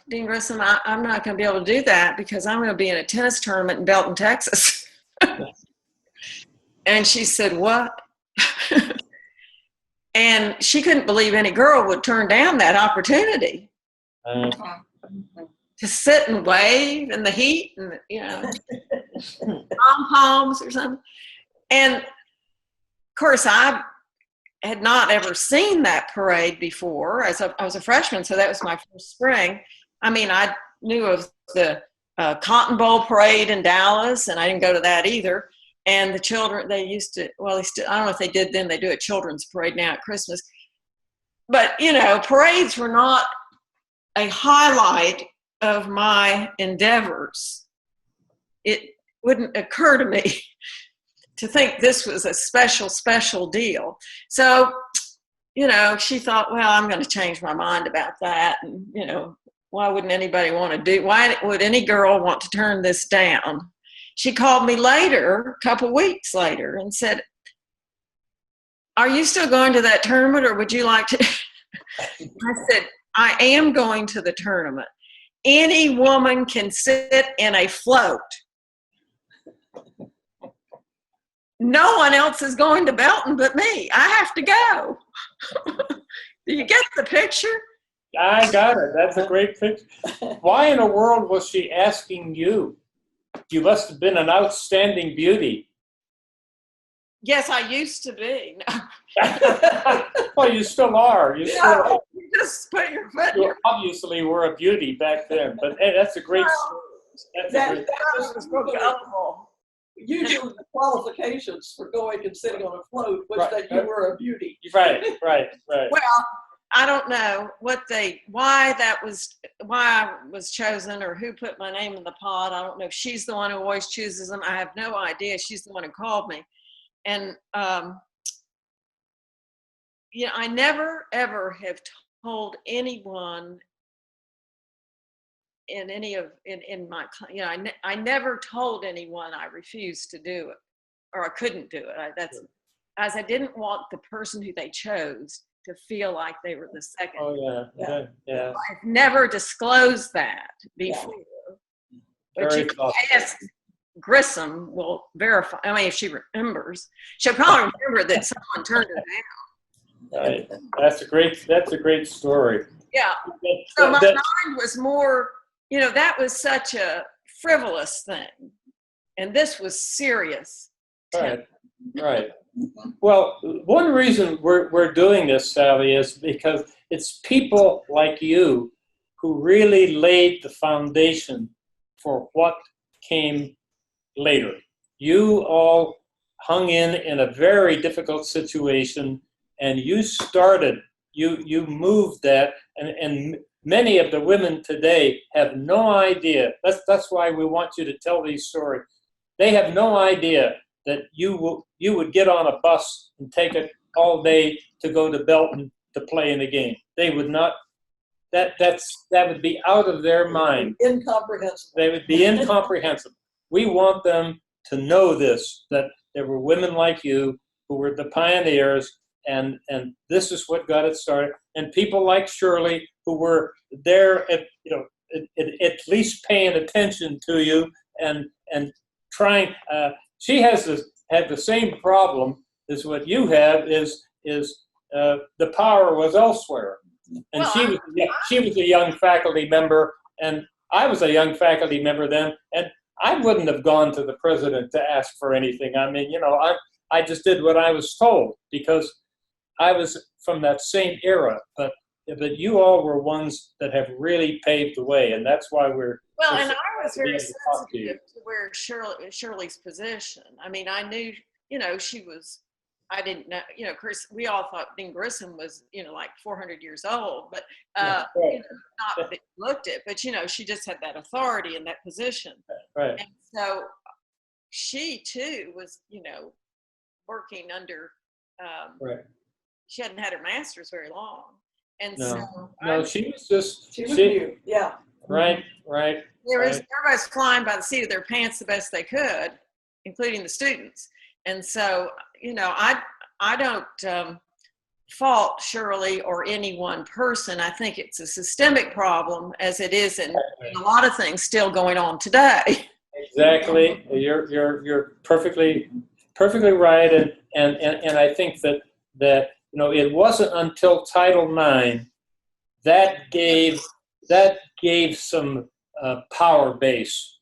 Dean Grissom, I'm not going to be able to do that because I'm going to be in a tennis tournament in Belton, Texas. And she said, what? And she couldn't believe any girl would turn down that opportunity to sit and wave in the heat and, pom-poms or something. And of course, I had not ever seen that parade before. I was a freshman, so that was my first spring. I mean, I knew of the Cotton Bowl parade in Dallas, and I didn't go to that either. And the children, they used to, well, they still, I don't know if they did then, they do a children's parade now at Christmas. But, you know, parades were not a highlight of my endeavors. It wouldn't occur to me to think this was a special deal. So, you know, she thought, well, I'm going to change my mind about that. And, you know, why wouldn't anybody want to do, why would any girl want to turn this down? She called me later, a couple weeks later, and said, are you still going to that tournament, or would you like to? I said, I am going to the tournament. Any woman can sit in a float. No one else is going to Belton but me. I have to go. Do you get the picture? I got it. That's a great picture. Why in the world was she asking you? You must have been an outstanding beauty. Yes, I used to be. No. Well, you still are. You still are. You just put your foot in You your obviously were a beauty back then. But hey, that's a great story. That was mouth. Gullible. usually the qualifications for going and sitting on a float was Right. that you were a beauty. Right. Well, I don't know why I was chosen or who put my name in the pot. I don't know if she's the one who always chooses them. I have no idea. She's the one who called me. And, you know, I never, ever have told anyone in my, you know, I never told anyone I refused to do it or I couldn't do it. As I didn't want the person who they chose to feel like they were the second. Oh, yeah. I've never disclosed that before. But Very you can thoughtful. ask Grissom will verify. I mean, if she remembers, she'll probably remember that someone turned her down. Right. That's a great story. Yeah. So my mind was more, you know, that was such a frivolous thing. And this was serious. Right. Well, one reason we're doing this, Sally, is because it's people like you who really laid the foundation for what came later. You all hung in a very difficult situation, and you started, you moved that, and many of the women today have no idea. That's why we want you to tell these stories. They have no idea that you would get on a bus and take it all day to go to Belton to play in a game. They would not. That would be out of their mind. Incomprehensible. They would be incomprehensible. We want them to know this, that there were women like you who were the pioneers, and this is what got it started. And people like Shirley who were there at least paying attention to you and trying. She had the same problem as what you have. Is the power was elsewhere, and Well, she was a young faculty member, and I was a young faculty member then, and I wouldn't have gone to the president to ask for anything. I mean, you know, I just did what I was told because I was from that same era. But you all were ones that have really paved the way, and that's why we're. Well, we're and I was very to talk to you. sensitive to where Shirley's position. I mean, I knew, you know, she was. I didn't know, you know, Chris. We all thought Dean Grissom was, you know, like 400 years old, but you know, not that you looked at, but you know, she just had that authority in that position. Right. And so she too was, you know, working under. Right. She hadn't had her master's very long, and No, she was just. She was new. Yeah. Right. Everybody's flying by the seat of their pants the best they could, including the students. And so, you know, I don't fault Shirley or any one person. I think it's a systemic problem, as it is in a lot of things still going on today. Exactly. You're perfectly right, and I think that you know, it wasn't until Title IX that gave some power base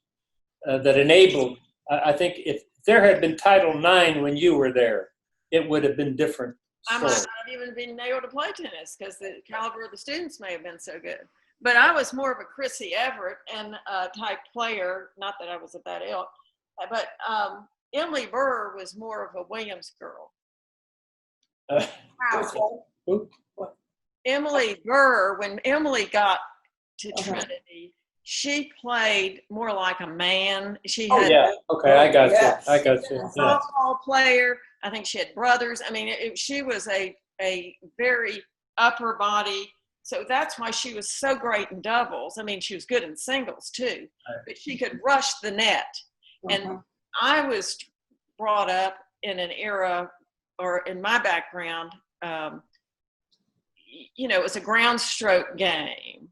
that enabled. I think if there had been Title IX when you were there, it would have been different. I might not even been able to play tennis because the caliber of the students may have been so good. But I was more of a Chrissy Everett and type player. Not that I was at that ilk, but Emily Burr was more of a Williams girl. Emily Burr, when Emily got to Trinity, she played more like a man. She had I got you. softball player. I think she had brothers. I mean, she was a very upper body. So that's why she was so great in doubles. I mean, she was good in singles too, but she could rush the net. And I was brought up in an era, or in my background, it was a ground stroke game.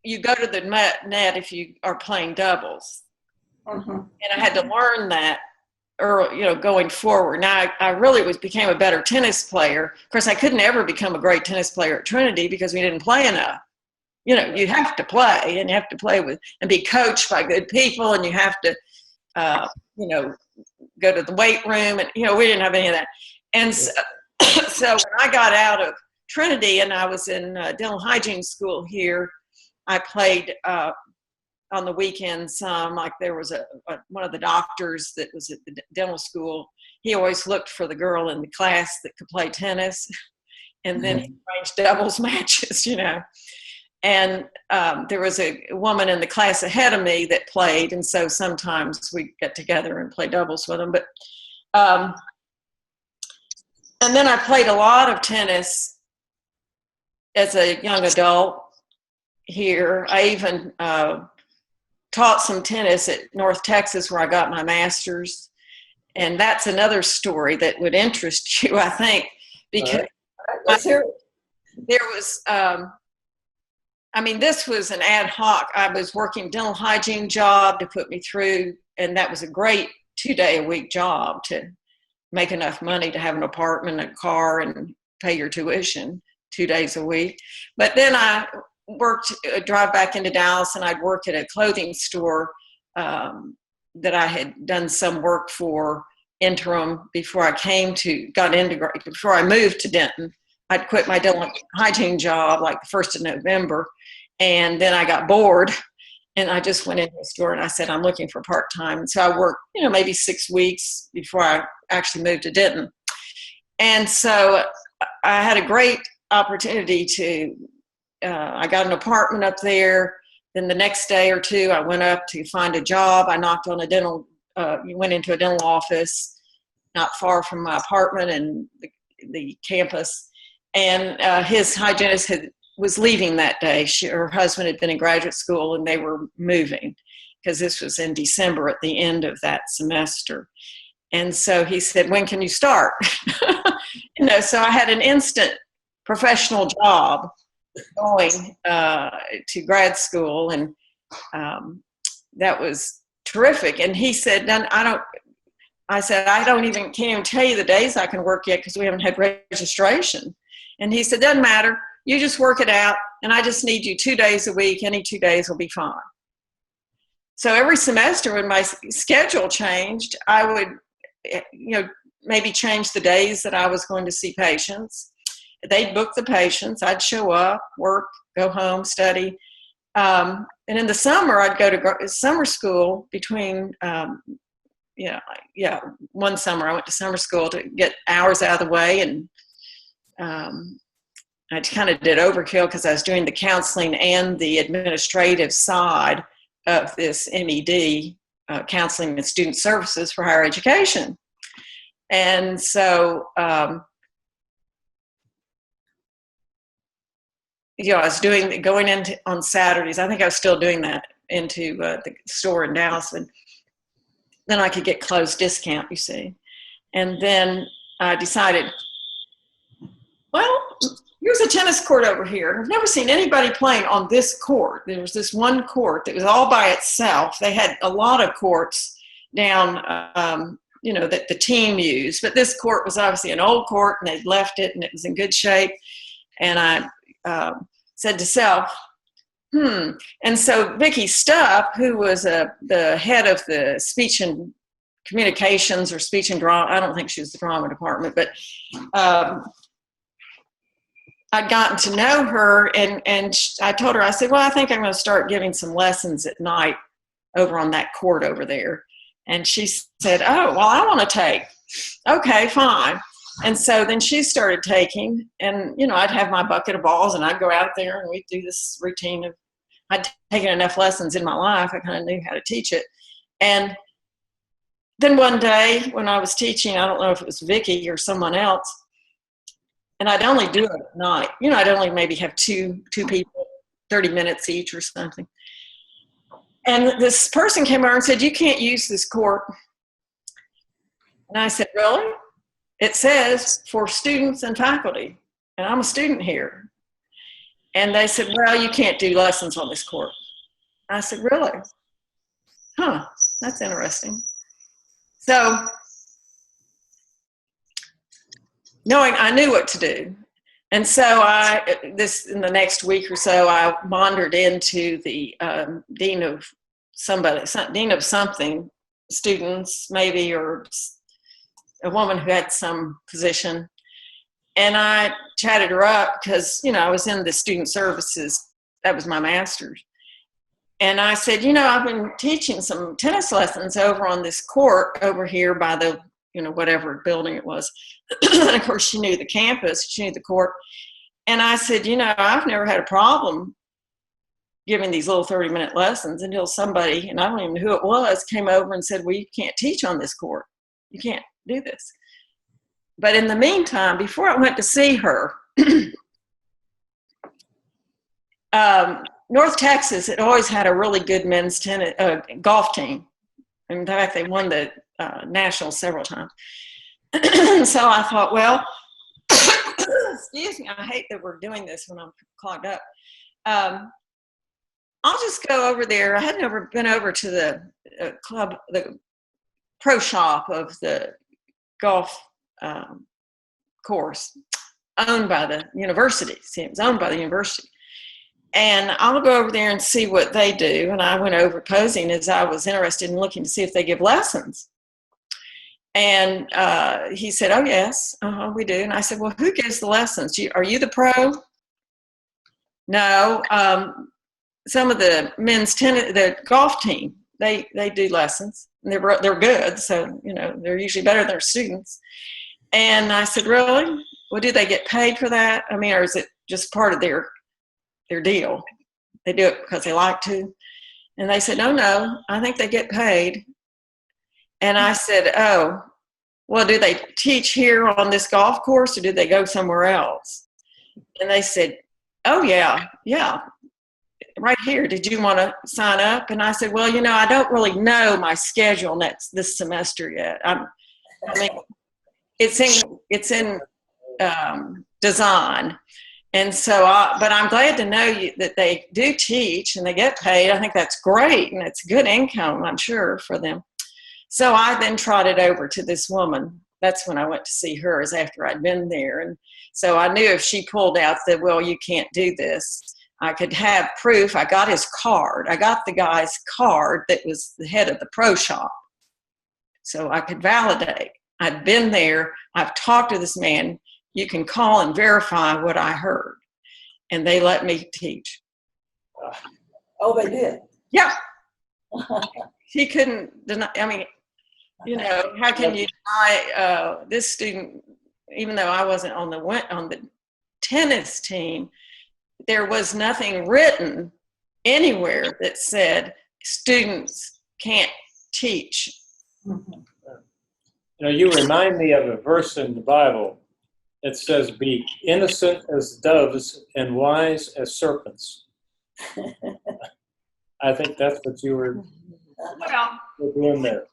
You go to the net if you are playing doubles. And I had to learn that, going forward. Now, I really became a better tennis player. Of course, I couldn't ever become a great tennis player at Trinity because we didn't play enough. You have to play, and you have to play with and be coached by good people, and you have to, go to the weight room, and, we didn't have any of that. And so when I got out of Trinity and I was in dental hygiene school here, I played on the weekends. Like there was one of the doctors that was at the dental school. He always looked for the girl in the class that could play tennis, and then he arranged doubles matches, And there was a woman in the class ahead of me that played, and so sometimes we'd get together and play doubles with them. But and then I played a lot of tennis as a young adult here. I even taught some tennis at North Texas, where I got my master's. And that's another story that would interest you, I think, because there was, this was an ad hoc. I was working dental hygiene job to put me through, and that was a great 2-day-a-week job to make enough money to have an apartment, a car, and pay your tuition 2 days a week. But then I drive back into Dallas, and I'd work at a clothing store that I had done some work for interim before I moved to Denton. I'd quit my dental hygiene job like the 1st of November, and then I got bored, and I just went into the store and I said, I'm looking for part-time. And so I worked, maybe 6 weeks before I actually moved to Denton. And so I had a great opportunity I got an apartment up there. Then the next day or two, I went up to find a job. I knocked on went into a dental office not far from my apartment and the campus. And his hygienist was leaving that day. Her husband had been in graduate school, and they were moving because this was in December at the end of that semester. And so he said, when can you start? So I had an instant professional job going to grad school, and that was terrific. And he said, I said, can't even tell you the days I can work yet because we haven't had registration. And he said, doesn't matter. You just work it out, and I just need you 2 days a week. Any 2 days will be fine. So every semester when my schedule changed, I would, maybe change the days that I was going to see patients. They'd book the patients. I'd show up, work, go home, study. And in the summer, I'd go to summer school between, one summer I went to summer school to get hours out of the way. And I kind of did overkill because I was doing the counseling and the administrative side of this MED, Counseling and Student Services for Higher Education. And so, I was going into on Saturdays. I think I was still doing that into the store in Dallas, and then I could get closed discount, you see. And then I decided, well, here's a tennis court over here. I've never seen anybody playing on this court. There was this one court that was all by itself. They had a lot of courts down, that the team used, but this court was obviously an old court, and they'd left it, and it was in good shape. And I said to self, And so Vicki Stupp, who was the head of the speech and communications or speech and drama, I don't think she was the drama department, but I'd gotten to know her, and I told her, I said, well, I think I'm going to start giving some lessons at night over on that court over there. And she said, oh, well, I want to take. Okay, fine. And so then she started taking, and, you know, I'd have my bucket of balls, and I'd go out there, and we'd do this routine of, I'd taken enough lessons in my life, I kind of knew how to teach it. And then one day when I was teaching, I don't know if it was Vicki or someone else, and I'd only do it at night. You know, I'd only maybe have two people, 30 minutes each or something. And this person came over and said, you can't use this court. And I said, really? It says for students and faculty, and I'm a student here. And they said, well, you can't do lessons on this court. I said, really? Huh, that's interesting. So, knowing I knew what to do. And so in the next week or so, I wandered into the dean of something, students maybe, or a woman who had some position. And I chatted her up because, you know, I was in the student services. That was my master's. And I said, you know, I've been teaching some tennis lessons over on this court over here by the, you know, whatever building it was. And of course, she knew the campus, she knew the court. And I said, you know, I've never had a problem giving these little 30-minute lessons until somebody, and I don't even know who it was, came over and said, well, you can't teach on this court. You can't do this. But in the meantime, before I went to see her, North Texas had always had a really good men's golf team. In fact, they won the nationals several times. So I thought, well, excuse me, I hate that we're doing this when I'm clogged up. I'll just go over there. I had never been over to the club, the pro shop of the golf course owned by the university. See, it was owned by the university. And I'll go over there and see what they do. And I went over posing as I was interested in looking to see if they give lessons. And he said, oh, yes, we do. And I said, well, who gives the lessons? Are you the pro? No. Some of the men's tennis, the golf team, they do lessons. And they're good. So, you know, they're usually better than their students. And I said, really? Well, do they get paid for that? I mean, or is it just part of their deal? They do it because they like to. And they said, no, I think they get paid. And I said, oh, well, do they teach here on this golf course or do they go somewhere else? And they said, oh, yeah, right here. Did you want to sign up? And I said, well, you know, I don't really know my schedule this semester yet. I mean, it's in design. And so, but I'm glad to know that they do teach and they get paid. I think that's great, and it's good income, I'm sure, for them. So I then trotted over to this woman. That's when I went to see her, is after I'd been there. And so I knew if she pulled out the, well, you can't do this, I could have proof. I got his card. I got the guy's card that was the head of the pro shop. So I could validate. I'd been there. I've talked to this man. You can call and verify what I heard. And they let me teach. Oh, they did? Yeah. He couldn't deny, I mean, you know, how can you deny this student, even though I wasn't on the tennis team, there was nothing written anywhere that said students can't teach. You know, you remind me of a verse in the Bible. It says, be innocent as doves and wise as serpents. I think that's what you were doing there.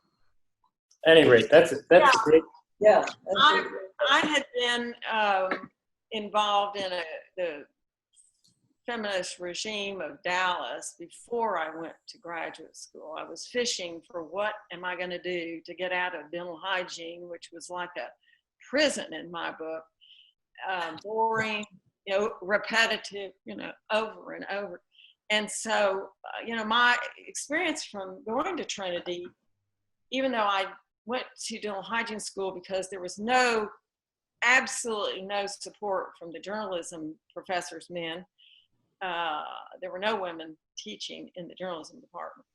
At any rate, that's great. Yeah. I had been involved in the feminist regime of Dallas before I went to graduate school. I was fishing for what am I going to do to get out of dental hygiene, which was like a prison in my book. Boring, you know, repetitive, you know, over and over. And so, you know, my experience from going to Trinity, even though I went to dental hygiene school because there was no absolutely no support from the journalism professors, men. There were no women teaching in the journalism department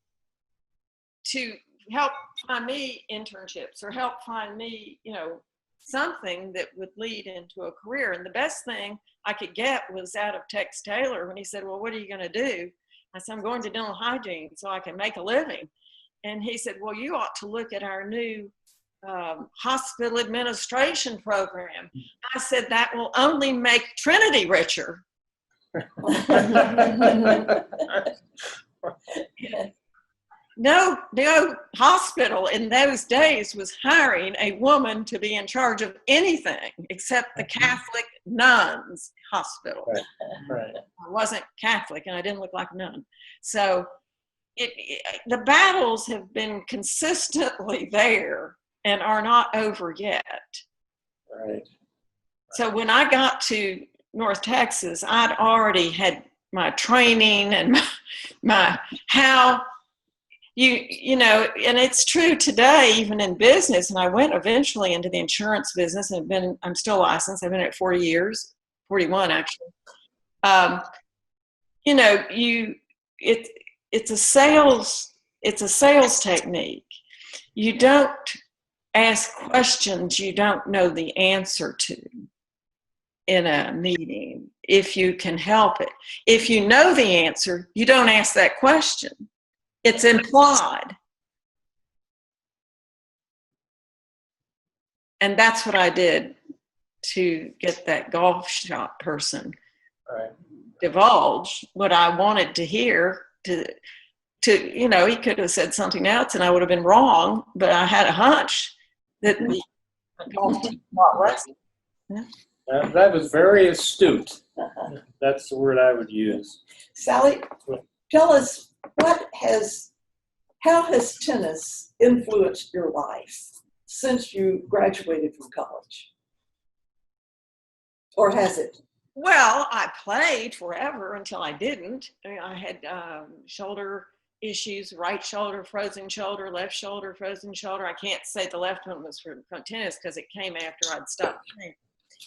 to help find me internships or help find me, something that would lead into a career. And the best thing I could get was out of Tex Taylor when he said, well, what are you going to do? I said, I'm going to dental hygiene so I can make a living. And he said, well, you ought to look at our new hospital administration program. I said, that will only make Trinity richer. No hospital in those days was hiring a woman to be in charge of anything except the Catholic nuns hospital. Right. I wasn't Catholic and I didn't look like a nun. So the battles have been consistently there and are not over yet. Right. So when I got to North Texas, I'd already had my training and my how and it's true today, even in business. And I went eventually into the insurance business and I'm still licensed. I've been at 40 years, 41 actually. It's a sales technique. You don't ask questions you don't know the answer to in a meeting if you can help it. If you know the answer, you don't ask that question. It's implied. And that's what I did to get that golf shop person divulge what I wanted to hear to he could have said something else and I would have been wrong, but I had a hunch that the golf team thought less. Yeah. That was very astute. That's the word I would use. Sally, tell us, how has tennis influenced your life since you graduated from college? Or has it? Well, I played forever until I didn't. I had shoulder issues, right shoulder, frozen shoulder, left shoulder, frozen shoulder. I can't say the left one was from tennis because it came after I'd stopped playing.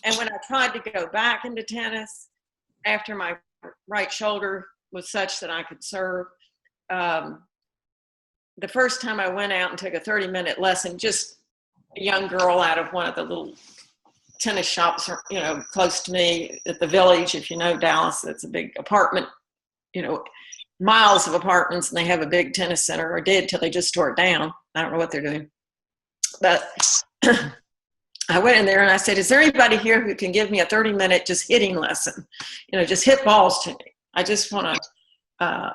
And when I tried to go back into tennis after my right shoulder was such that I could serve, the first time I went out and took a 30-minute lesson, just a young girl out of one of the little tennis shops, close to me at the Village. If you know Dallas, it's a big apartment, miles of apartments, and they have a big tennis center, or did till they just tore it down. I don't know what they're doing. But I went in there and I said, is there anybody here who can give me a 30-minute just hitting lesson? Just hit balls to me. I just want to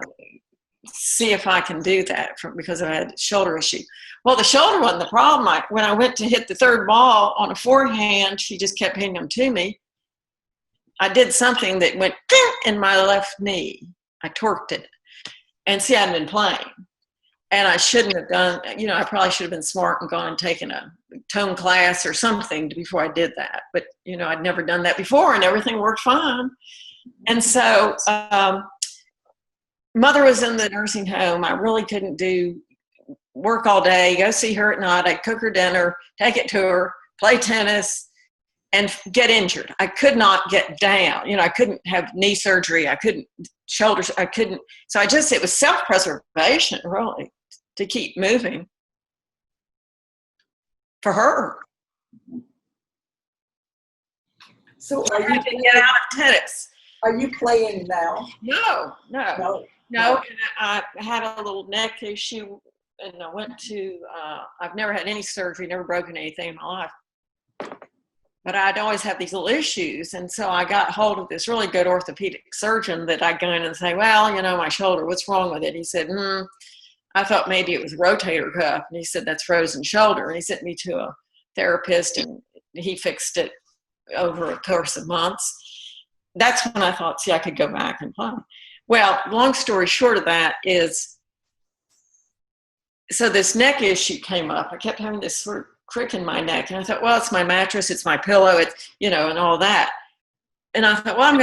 see if I can do that because I had a shoulder issue. Well, the shoulder wasn't the problem. When I went to hit the third ball on a forehand, she just kept hitting them to me. I did something that went in my left knee. I torqued it. And see, I'd been playing. And I shouldn't have done, I probably should have been smart and gone and taken a tone class or something before I did that. But, I'd never done that before and everything worked fine. And so mother was in the nursing home. I really couldn't do work all day, go see her at night. I'd cook her dinner, take it to her, play tennis, and get injured. I could not get down. I couldn't have knee surgery. I couldn't shoulders. I couldn't. So it was self-preservation really to keep moving for her. So I had to get out of tennis. Are you playing now? No. And I had a little neck issue, and I went to, I've never had any surgery, never broken anything in my life. But I'd always have these little issues. And so I got hold of this really good orthopedic surgeon that I'd go in and say, well, my shoulder, what's wrong with it? He said, I thought maybe it was a rotator cuff. And he said, that's frozen shoulder. And he sent me to a therapist, and he fixed it over a course of months. That's when I thought, I could go back and play. Well, long story short of that is, so this neck issue came up. I kept having this sort of crick in my neck. And I thought, well, it's my mattress, it's my pillow, it's, and all that. And I thought, well, I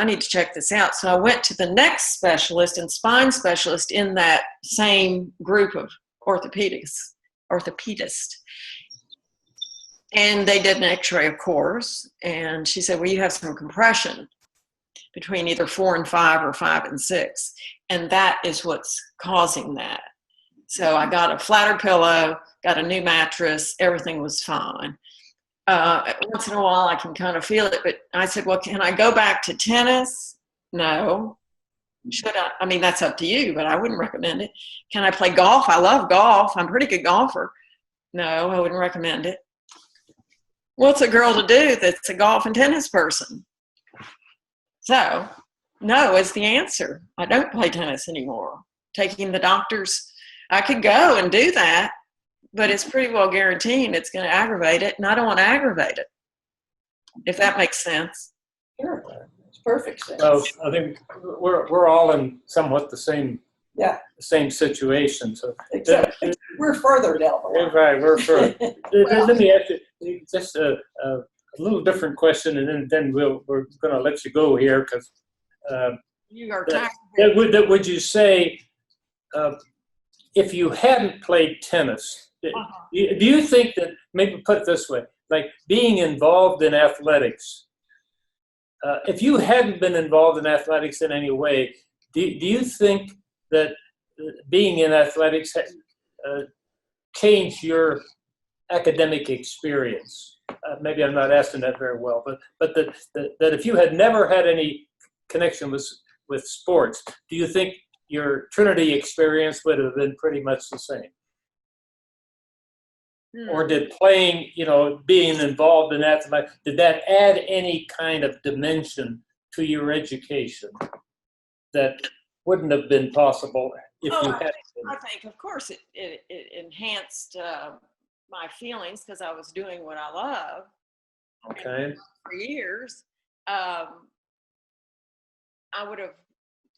need to check this out. So I went to the neck specialist and spine specialist in that same group of orthopedist. And they did an x-ray, of course, and she said, well, you have some compression between either 4 and 5 or 5 and 6, and that is what's causing that. So I got a flatter pillow, got a new mattress, everything was fine. Once in a while I can kind of feel it, but I said, well, can I go back to tennis? No. Should I? I mean, that's up to you, but I wouldn't recommend it. Can I play golf? I love golf. I'm a pretty good golfer. No, I wouldn't recommend it. What's a girl to do that's a golf and tennis person? So, no is the answer. I don't play tennis anymore. Taking the doctors, I could go and do that, but it's pretty well guaranteed it's going to aggravate it, and I don't want to aggravate it, if that makes sense. Sure. It's perfect sense. So I think we're all in somewhat the same situation. So Except we're further down the line. right, we're further. Let me ask you just a little different question, and then we're going to let you go here because You are tired. would you say if you hadn't played tennis, do you think that, maybe put it this way, like being involved in athletics, if you hadn't been involved in athletics in any way, do you think that being in athletics changed your academic experience? Maybe I'm not asking that very well, but that if you had never had any connection with sports, do you think your Trinity experience would have been pretty much the same? Or did playing, being involved in that, did that add any kind of dimension to your education that wouldn't have been possible if you had been? I think, of course, it enhanced my feelings because I was doing what I love. Okay. For years. I would have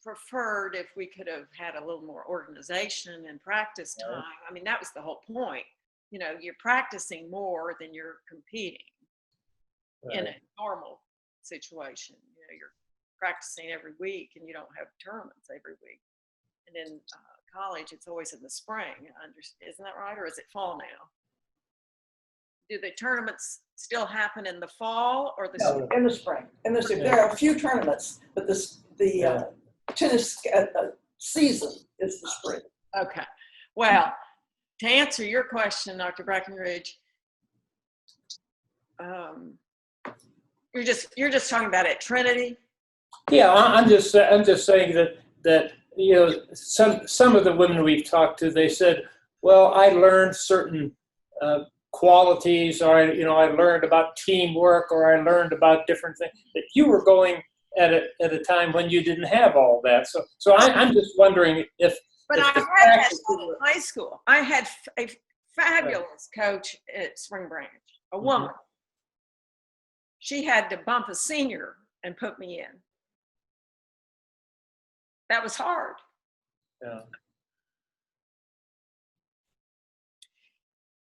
preferred if we could have had a little more organization and practice time. I mean, that was the whole point. You're practicing more than you're competing in a normal situation. You're practicing every week and you don't have tournaments every week. And in college, it's always in the spring. Isn't that right? Or is it fall now? Do the tournaments still happen in the fall or the spring? In the spring. There are a few tournaments, but the tennis season is the spring. Okay. Well, to answer your question, Dr. Brackenridge, you're just talking about at Trinity. Yeah, I'm just saying that some of the women we've talked to, they said, well, I learned certain qualities, or I learned about teamwork, or I learned about different things that you were going at a time when you didn't have all that. So I'm just wondering if. But I had that in high school. I had a fabulous coach at Spring Branch, a woman. She had to bump a senior and put me in. That was hard. Yeah.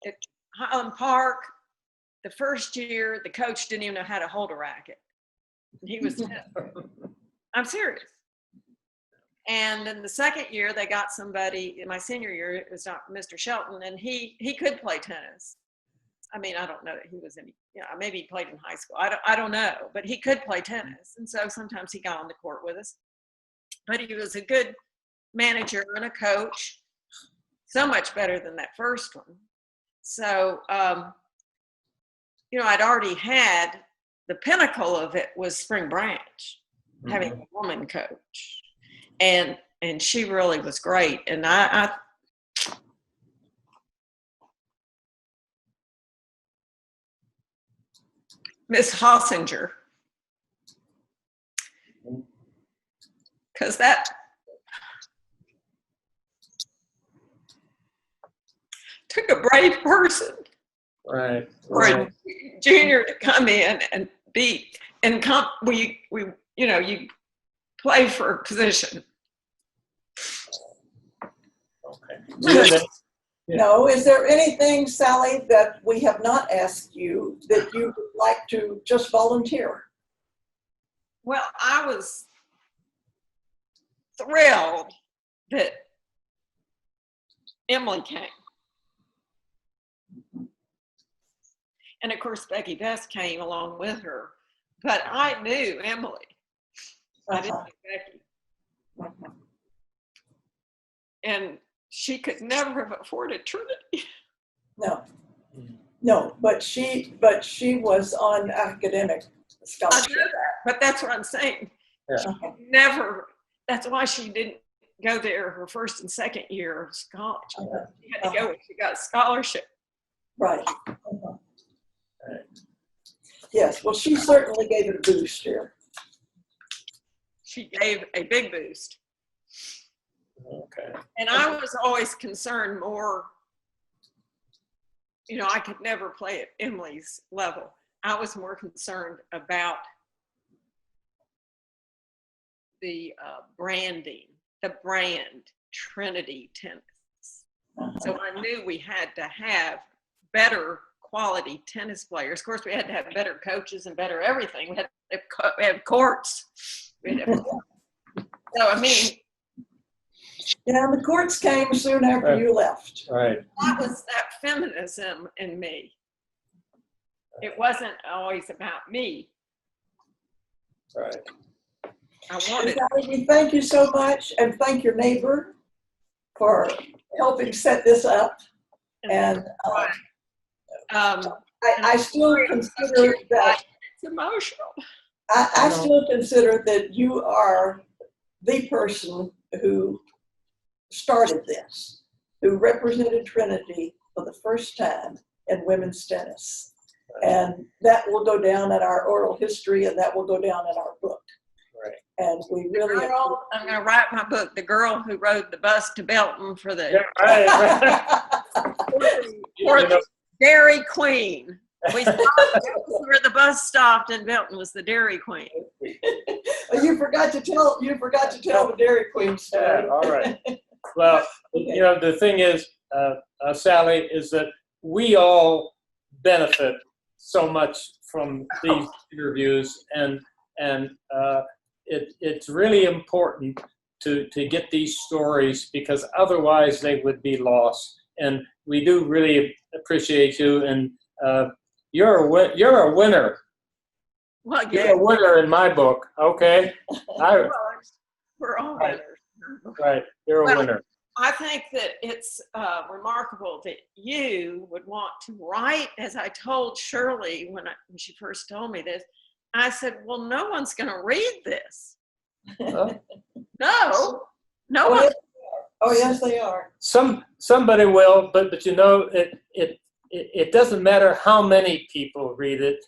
At Highland Park, the first year, the coach didn't even know how to hold a racket. He was, I'm serious. And then the second year, they got somebody, in my senior year, it was Mr. Shelton, and he could play tennis. I mean, I don't know that he was any, maybe he played in high school. I don't know, but he could play tennis. And so sometimes he got on the court with us. But he was a good manager and a coach, so much better than that first one. So, I'd already had, the pinnacle of it was Spring Branch, having a woman coach. And she really was great. And I Miss Hossinger, because that took a brave person, Right. for a junior to come in and be, and you play for a position. Okay. No, is there anything, Sally, that we have not asked you that you would like to just volunteer? Well, I was thrilled that Emily came. And of course, Becky Best came along with her. But I knew Emily. I didn't know Becky. Uh-huh. And she could never have afforded Trinity. No, no, but she was on academic I scholarship. know that, but that's what I'm saying. Yeah. She could never, that's why she didn't go there her first and second year of college. She had to go when she got a scholarship. Right. Uh-huh. Yes, well, she certainly gave it a boost here. She gave a big boost. Okay. And I was always concerned more, you know, I could never play at Emily's level. I was more concerned about the branding, the brand, Trinity tennis. So I knew we had to have better quality tennis players. Of course, we had to have better coaches and better everything. We had to have courts. So, I mean, Yeah, the courts came soon after you left. Right. that was that feminism in me. It wasn't always about me. Right. I wanted. We thank you so much, and thank your neighbor for helping set this up. And I still consider that it's emotional. I still consider that you are the person who started this, who represented Trinity for the first time in women's tennis. And that will go down in our oral history, and that will go down in our book. Right. And we really I'm going to write my book, The Girl Who Rode the Bus to Belton for the, for the Dairy Queen. We stopped, where the bus stopped in Belton was the Dairy Queen. You forgot to tell the Dairy Queen story. Yeah, all right. Well, you know, the thing is, Sally, is that we all benefit so much from these interviews, and it's really important to get these stories, because otherwise they would be lost. And we do really appreciate you, and you're a winner. Well, You're a winner in my book, okay? We're all winners. Right, you're a winner. I think that it's remarkable that you would want to write, as I told Shirley when she first told me this. I said, well, no one's going to read this. Huh? No one. Oh, yes, they are. Somebody will, but you know, it doesn't matter how many people read it,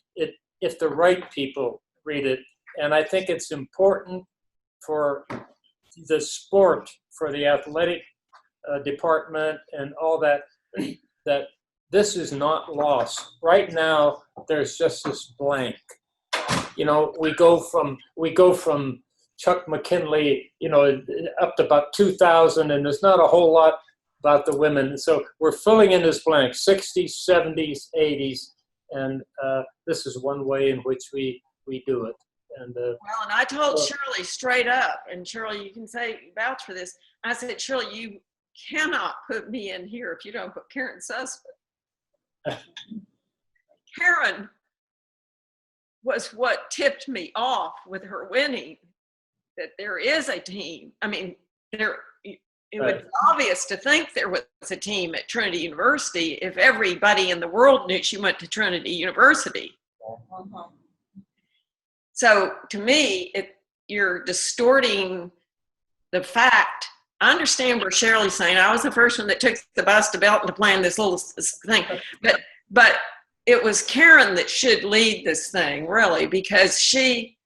if the right people read it. And I think it's important for the sport, for the athletic department and all that, that this is not lost. Right now, there's just this blank. You know, we go from Chuck McKinley, you know, up to about 2000, and there's not a whole lot about the women. So we're filling in this blank, 60s, 70s, 80s, and this is one way in which we do it. And well, and I told Shirley straight up, and Shirley, you can say vouch for this. I said, Shirley, you cannot put me in here if you don't put Karen Sussman. Karen was what tipped me off with her winning, that there is a team. I mean, it was obvious to think there was a team at Trinity University if everybody in the world knew she went to Trinity University. Uh-huh. So to me, you're distorting the fact. I understand what Shirley's saying. I was the first one that took the bus to Belton to plan this little thing, but it was Karen that should lead this thing, really, because she.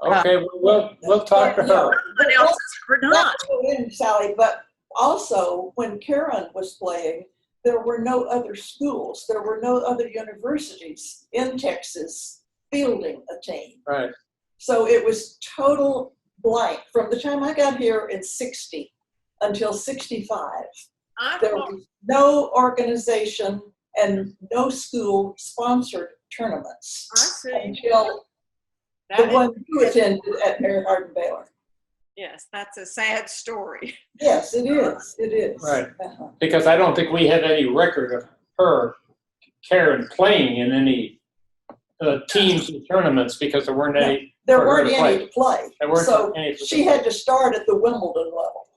okay, we'll talk to her. Everybody else is ever done. Sally, but also when Karen was playing, there were no other schools, there were no other universities in Texas fielding a team. Right. So it was total blank from the time I got here in 60 until 65. There was no organization and no school sponsored tournaments. I see. Until the one you attended at Mary Hardin Baylor. Yes, that's a sad story. Yes, it is. It is. Right. Uh-huh. Because I don't think we have any record of her Karen playing in any teams and tournaments because there weren't any. There for her weren't to any play. to play. There weren't So any to she had to start at the Wimbledon level.